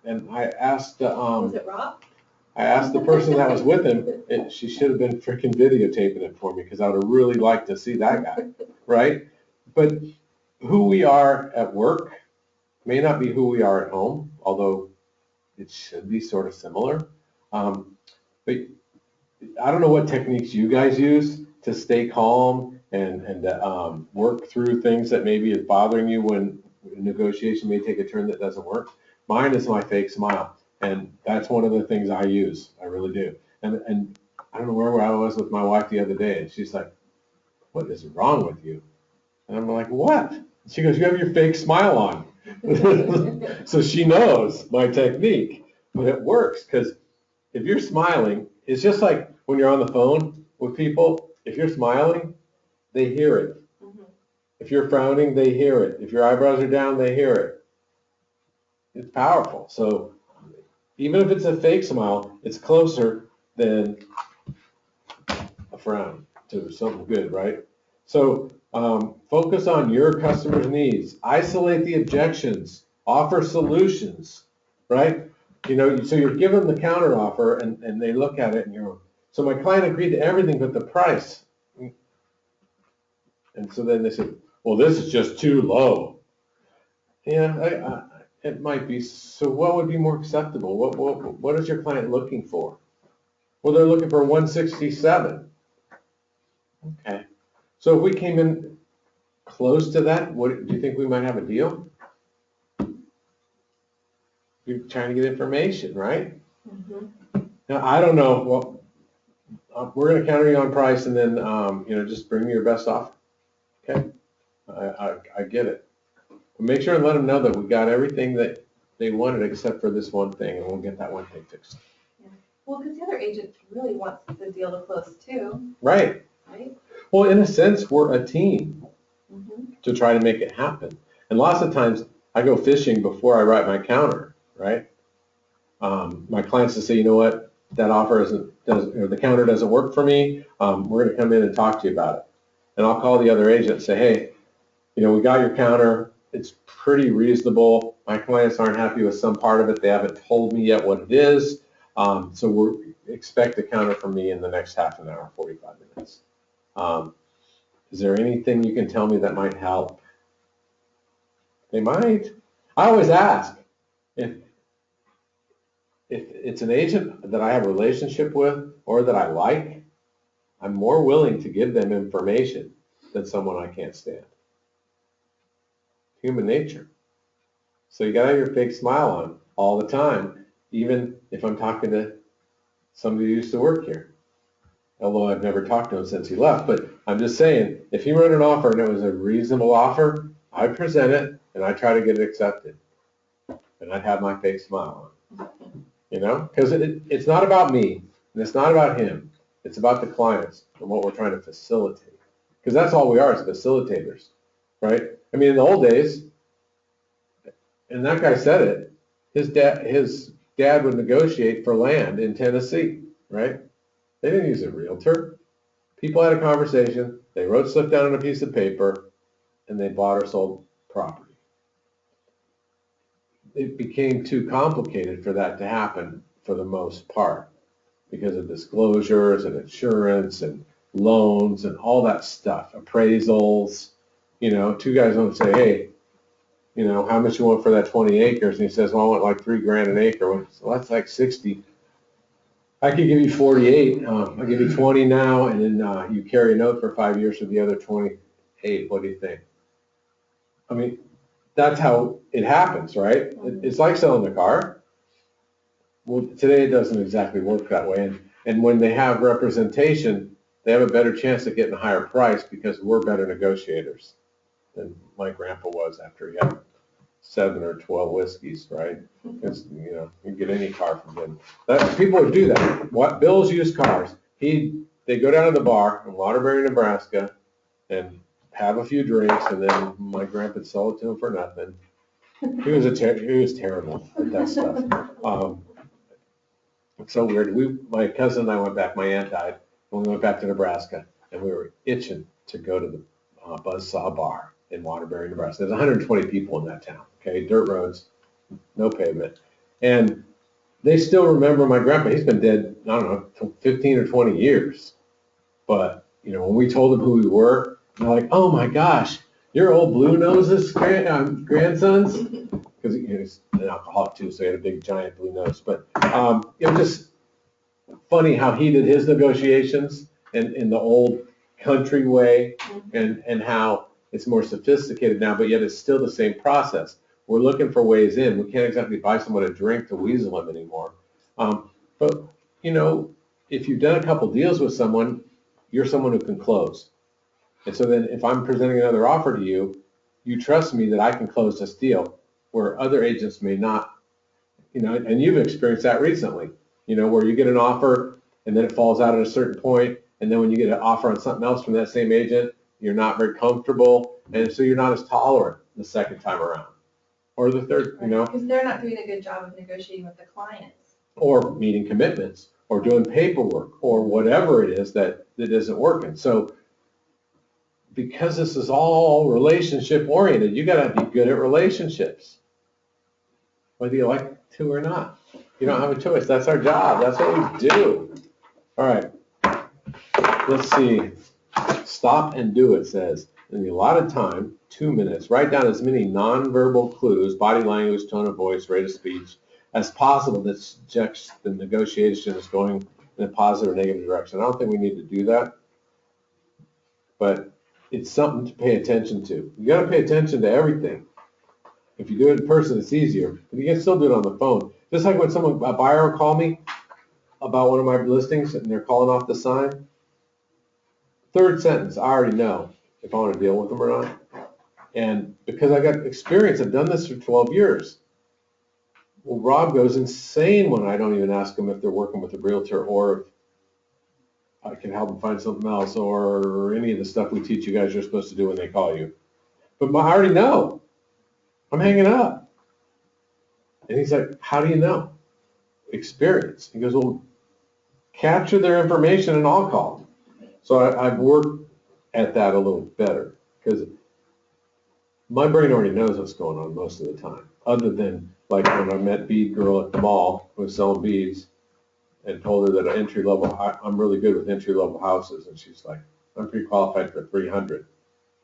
And I asked Was it Rob? I asked the person that was with him, she should have been freaking videotaping it for me because I would have really liked to see that guy, right? But who we are at work may not be who we are at home, although it should be sort of similar. But I don't know what techniques you guys use to stay calm and work through things that maybe is bothering you when a negotiation may take a turn that doesn't work. Mine is my fake smile. And that's one of the things I use. I really do. And I don't know where I was with my wife the other day, and she's like, "What is wrong with you?" And I'm like, "What?" She goes, "You have your fake smile on." So she knows my technique, but it works because if you're smiling, it's just like when you're on the phone with people. If you're smiling, they hear it. Mhm. If you're frowning, they hear it. If your eyebrows are down, they hear it. It's powerful. So even if it's a fake smile, it's closer than a frown to something good, right? So focus on your customer's needs. Isolate the objections. Offer solutions, right? You know, so you're giving them the counter offer and they look at it and you're, so my client agreed to everything but the price. And so then they said, well, this is just too low. Yeah, it might be. So what would be more acceptable? What is your client looking for? Well, they're looking for 167. Okay. So if we came in close to that, what do you think we might have a deal? You're trying to get information, right? Mhm. Now, I don't know. Well, we're going to counter you on price and then, just bring me your best offer. Okay. I get it. But make sure and let them know that we got everything that they wanted except for this one thing, and we'll get that one thing fixed. Well, because the other agent really wants the deal to close too, Right. right? Well, in a sense, we're a team Mhm. to try to make it happen. And lots of times I go fishing before I write my counter, right? My clients will say, you know what, that offer or the counter doesn't work for me. We're going to come in and talk to you about it. And I'll call the other agent and say, hey, we got your counter. It's pretty reasonable. My clients aren't happy with some part of it. They haven't told me yet what it is. So we expect a counter from me in the next half an hour, 45 minutes. Is there anything you can tell me that might help? They might. I always ask. If it's an agent that I have a relationship with or that I like, I'm more willing to give them information than someone I can't stand. Human nature. So you gotta have your fake smile on all the time, even if I'm talking to somebody who used to work here. Although I've never talked to him since he left, but I'm just saying, if he wrote an offer and it was a reasonable offer, I'd present it and I'd try to get it accepted. And I'd have my fake smile on, because it's not about me and it's not about him. It's about the clients and what we're trying to facilitate. Because that's all we are as facilitators, right? I mean, in the old days, and that guy said it, his dad would negotiate for land in Tennessee, right? They didn't use a realtor. People had a conversation, they wrote stuff down on a piece of paper, and they bought or sold property. It became too complicated for that to happen for the most part because of disclosures and insurance and loans and all that stuff, appraisals. Two guys don't say, hey, how much you want for that 20 acres? And he says, well, I want like $3,000 an acre. Well, so that's like 60. I could give you 48. I'll give you 20 now, and then you carry a note for 5 years for the other 28. What do you think? I mean, that's how it happens, right? It's like selling a car. Well, today it doesn't exactly work that way. And when they have representation, they have a better chance of getting a higher price because we're better negotiators than my grandpa was after he had 7 or 12 whiskeys, right? Because, you know, you can get any car from him. People would do that. What Bill's used cars, they go down to the bar in Waterbury, Nebraska, and have a few drinks, and then my grandpa sold it to him for nothing. He was terrible at that stuff. It's so weird. My cousin and I went back. My aunt died, and we went back to Nebraska, and we were itching to go to the Buzzsaw Bar in Waterbury, Nebraska. There's 120 people in that town. Okay, dirt roads, no pavement, and they still remember my grandpa. He's been dead, I don't know, 15 or 20 years. But you know, when we told them who we were, they're like, "Oh my gosh, you're old Blue Nose's grandsons." Because he was an alcoholic too, so he had a big giant blue nose. But it was just funny how he did his negotiations in the old country way, and how it's more sophisticated now, but yet it's still the same process. We're looking for ways in. We can't exactly buy someone a drink to weasel them anymore. But you know, if you've done a couple deals with someone, you're someone who can close. And so then if I'm presenting another offer to you, you trust me that I can close this deal, where other agents may not, you know, and you've experienced that recently, you know, where you get an offer and then it falls out at a certain point, and then when you get an offer on something else from that same agent, you're not very comfortable, and so you're not as tolerant the second time around, or the third, you know. Because they're not doing a good job of negotiating with the clients. Or meeting commitments, or doing paperwork, or whatever it is that isn't working. So because this is all relationship oriented, you got to be good at relationships, whether you like to or not. You don't have a choice. That's our job. That's what we do. All right. Let's see. Stop and do, it says. In the allotted time, 2 minutes, write down as many nonverbal clues, body language, tone of voice, rate of speech, as possible that suggests the negotiation is going in a positive or negative direction. I don't think we need to do that, but it's something to pay attention to. You got to pay attention to everything. If you do it in person, it's easier, but you can still do it on the phone. Just like when a buyer will call me about one of my listings and they're calling off the sign, third sentence, I already know if I want to deal with them or not. And because I got experience, I've done this for 12 years. Well, Rob goes insane when I don't even ask them if they're working with a realtor, or if I can help them find something else, or any of the stuff we teach you guys you're supposed to do when they call you. But I already know. I'm hanging up. And he's like, how do you know? Experience. He goes, well, capture their information and I'll call them. So I've worked at that a little better, because my brain already knows what's going on most of the time, other than like when I met Bead Girl at the mall who was selling beads and told her that I'm really good with entry-level houses. And she's like, I'm pre-qualified for 300.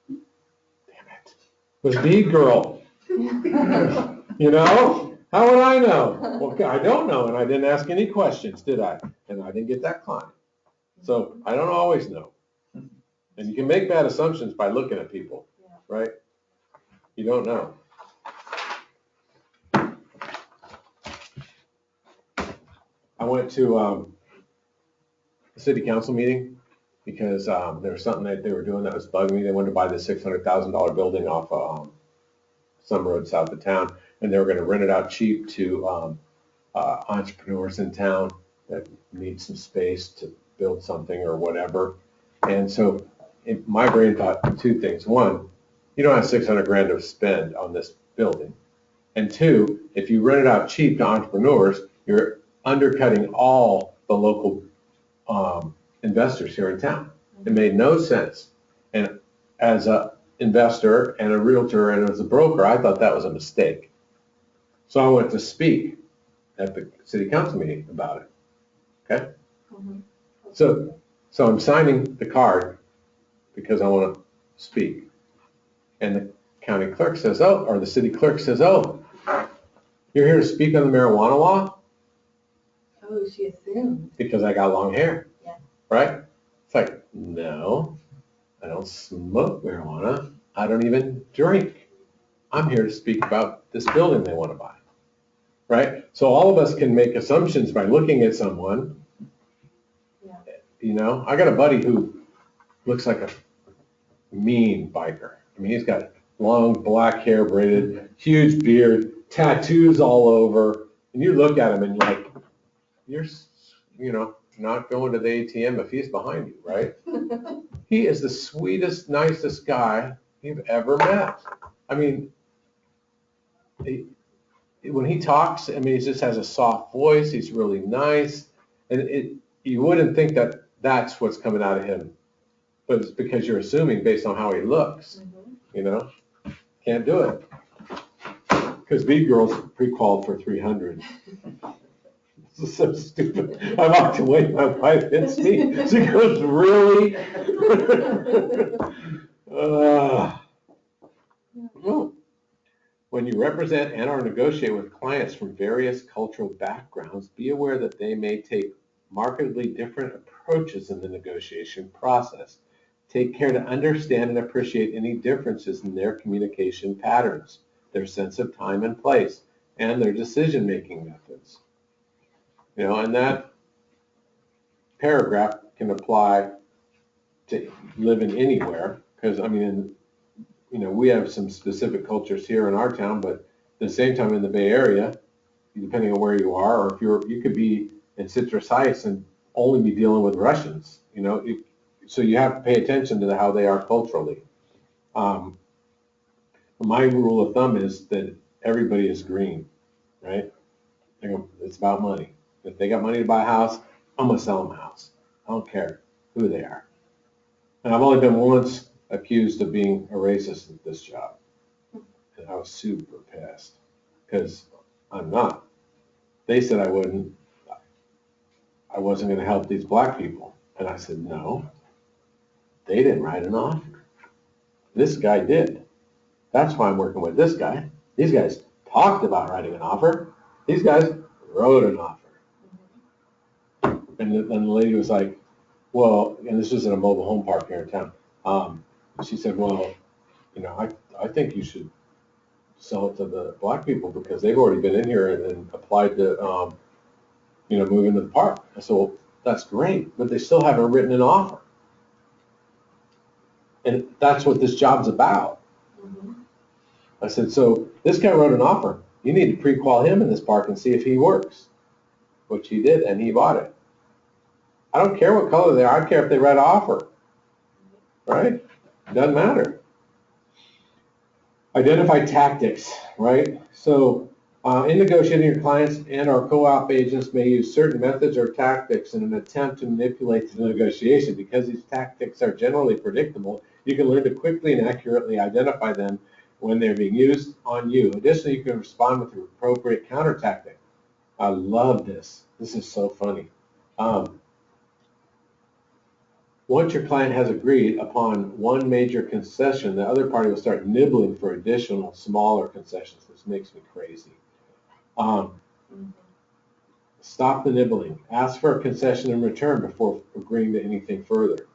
Damn it. It was Bead Girl. You know? How would I know? Well, I don't know, and I didn't ask any questions, did I? And I didn't get that client. So I don't always know. And you can make bad assumptions by looking at people, right? You don't know. I went to a city council meeting because there was something that they were doing that was bugging me. They wanted to buy this $600,000 building off some road south of town, and they were going to rent it out cheap to entrepreneurs in town that need some space to build something or whatever. And so my brain thought two things. One, you don't have 600 grand to spend on this building. And two, if you rent it out cheap to entrepreneurs, you're undercutting all the local investors here in town. It made no sense. And as an investor and a realtor and as a broker, I thought that was a mistake. So I went to speak at the city council meeting about it. Okay? Mm-hmm. So I'm signing the card because I want to speak. And the county clerk says, or the city clerk says, you're here to speak on the marijuana law? Oh, she assumed. Because I got long hair. Yeah. Right? It's like, no, I don't smoke marijuana. I don't even drink. I'm here to speak about this building they want to buy. Right? So all of us can make assumptions by looking at someone You know, I got a buddy who looks like a mean biker. I mean, he's got long black hair braided, huge beard, tattoos all over. And you look at him and you're like, you're, you know, not going to the ATM if he's behind you, right? He is the sweetest, nicest guy you've ever met. I mean, when he talks, I mean, he just has a soft voice. He's really nice. And you wouldn't think that that's what's coming out of him. But it's because you're assuming based on how he looks, you know? Can't do it. Because B-Girl's pre-qualified for 300. This is so stupid. I walked away, my wife hits me. She goes, really? When you represent and or negotiate with clients from various cultural backgrounds, be aware that they may take markedly different approaches in the negotiation process. Take care to understand and appreciate any differences in their communication patterns, their sense of time and place, and their decision-making methods. You know, and that paragraph can apply to living anywhere, because I mean, you know, we have some specific cultures here in our town, but at the same time in the Bay Area, depending on where you are, or if you could be in Citrus Heights and only be dealing with Russians, you know, so you have to pay attention to how they are culturally. My rule of thumb is that everybody is green, right? It's about money. If they got money to buy a house, I'm gonna sell them a house. I don't care who they are. And I've only been once accused of being a racist at this job. And I was super pissed because I'm not. They said I wasn't gonna help these black people. And I said, no, they didn't write an offer. This guy did. That's why I'm working with this guy. These guys talked about writing an offer. These guys wrote an offer. And the lady was like, well, and this was in a mobile home park here in town. She said, well, you know, I think you should sell it to the black people because they've already been in here and applied to, you know, move into the park. I said, well, that's great, but they still haven't written an offer. And that's what this job's about. I said, so this guy wrote an offer. You need to pre-qual him in this park and see if he works, which he did, and he bought it. I don't care what color they are. I don't care if they write an offer, right? Doesn't matter. Identify tactics, right? So in negotiating, your clients and our co-op agents may use certain methods or tactics in an attempt to manipulate the negotiation. Because these tactics are generally predictable, you can learn to quickly and accurately identify them when they're being used on you. Additionally, you can respond with the appropriate counter tactic. I love this. This is so funny. Once your client has agreed upon one major concession, the other party will start nibbling for additional smaller concessions. This makes me crazy. Stop the nibbling. Ask for a concession in return before agreeing to anything further.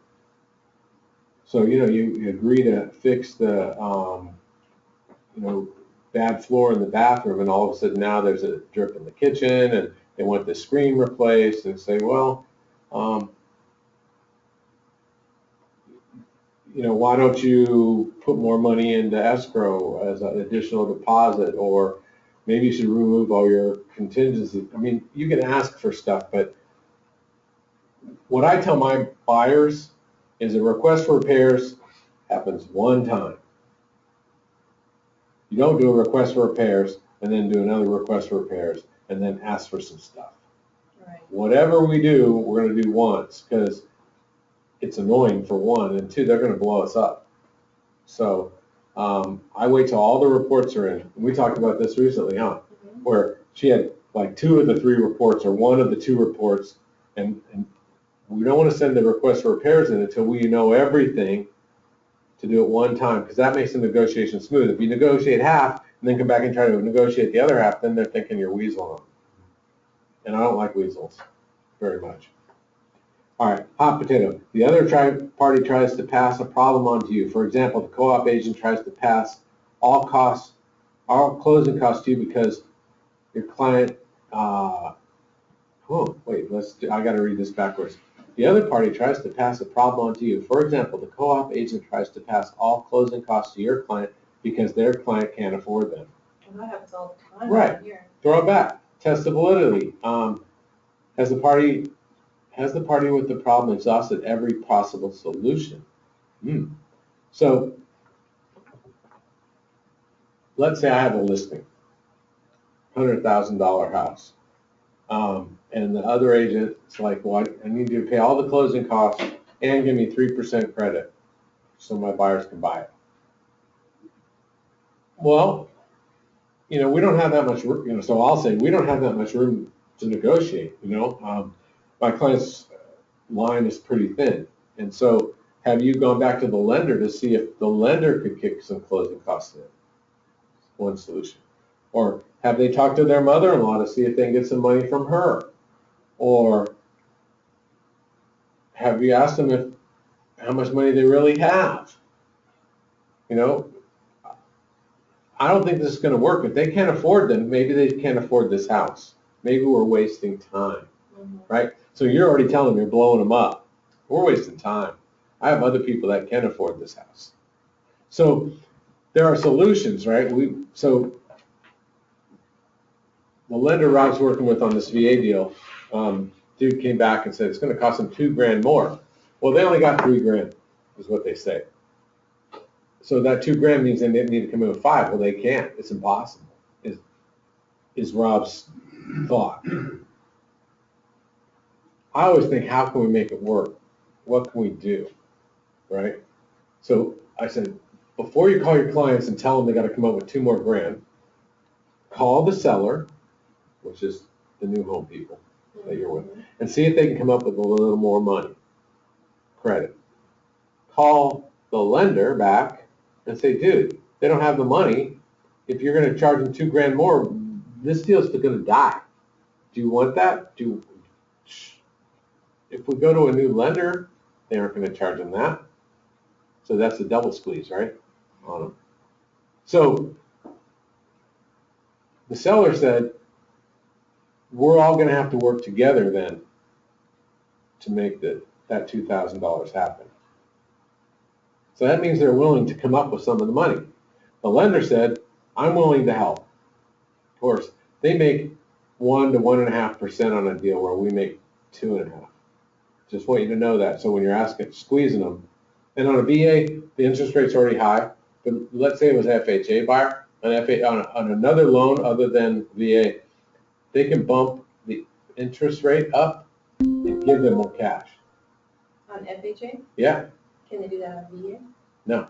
So, you know, you agree to fix the, you know, bad floor in the bathroom, and all of a sudden now there's a drip in the kitchen, and they want the screen replaced, and say, well, you know, why don't you put more money into escrow as an additional deposit, or maybe you should remove all your contingencies. I mean, you can ask for stuff, but what I tell my buyers is a request for repairs happens one time. You don't do a request for repairs and then do another request for repairs and then ask for some stuff. Right. Whatever we do, we're going to do once, because it's annoying for one, and two, they're going to blow us up. So I wait till all the reports are in. We talked about this recently, huh? Where she had like 2 of the 3 reports or 1 of the 2 reports, and we don't want to send the request for repairs in until we know everything to do it one time, because that makes the negotiation smooth. If you negotiate half and then come back and try to negotiate the other half, then they're thinking you're weaseling them. And I don't like weasels very much. All right, hot potato. The other party tries to pass a problem on to you. For example, the co-op agent tries to pass all closing costs to you because your client, I got to read this backwards. the other party tries to pass a problem onto you. For example, the co-op agent tries to pass all closing costs to your client because their client can't afford them. And that happens all the time Right. around here. Throw it back. Test the validity. Has the party with the problem exhausted every possible solution? So let's say I have a listing, $100,000 house. And the other agent's like, well, I need you to pay all the closing costs and give me 3% credit so my buyers can buy it. Well, we don't have that much, so I'll say we don't have that much room to negotiate, my client's line is pretty thin. And so have you gone back to the lender to see if the lender could kick some closing costs in? One solution. Or have they talked to their mother-in-law to see if they can get some money from her? Or have you asked them how much money they really have? I don't think this is going to work. If they can't afford them, maybe they can't afford this house. Maybe we're wasting time, right? So you're already telling them you're blowing them up. We're wasting time. I have other people that can afford this house. So there are solutions, right? So the lender Rob's working with on this VA deal, dude came back and said it's going to cost them $2,000 more. Well, they only got $3,000, is what they say. So that $2,000 means they need to come in with $5,000. Well, they can't. It's impossible. Is Rob's thought. I always think, how can we make it work? What can we do, right? So I said, before you call your clients and tell them they got to come up with $2,000 more, call the seller, which is the new home people that you're with, and see if they can come up with a little more money, credit. Call the lender back and say, dude, they don't have the money. If you're going to charge them $2,000 more, this deal's going to die. Do you want that? If we go to a new lender, they aren't going to charge them that. So that's a double squeeze, right, on them. So the seller said, we're all going to have to work together then to make that $2,000 happen. So that means they're willing to come up with some of the money. The lender said, I'm willing to help. Of course, they make 1 to 1.5% on a deal where we make 2.5%. Just want you to know that. So when you're squeezing them, and on a VA, the interest rate's already high. But let's say it was FHA buyer, on another loan other than VA, they can bump the interest rate up and give them more cash. On FHA? Yeah. Can they do that on VA? No.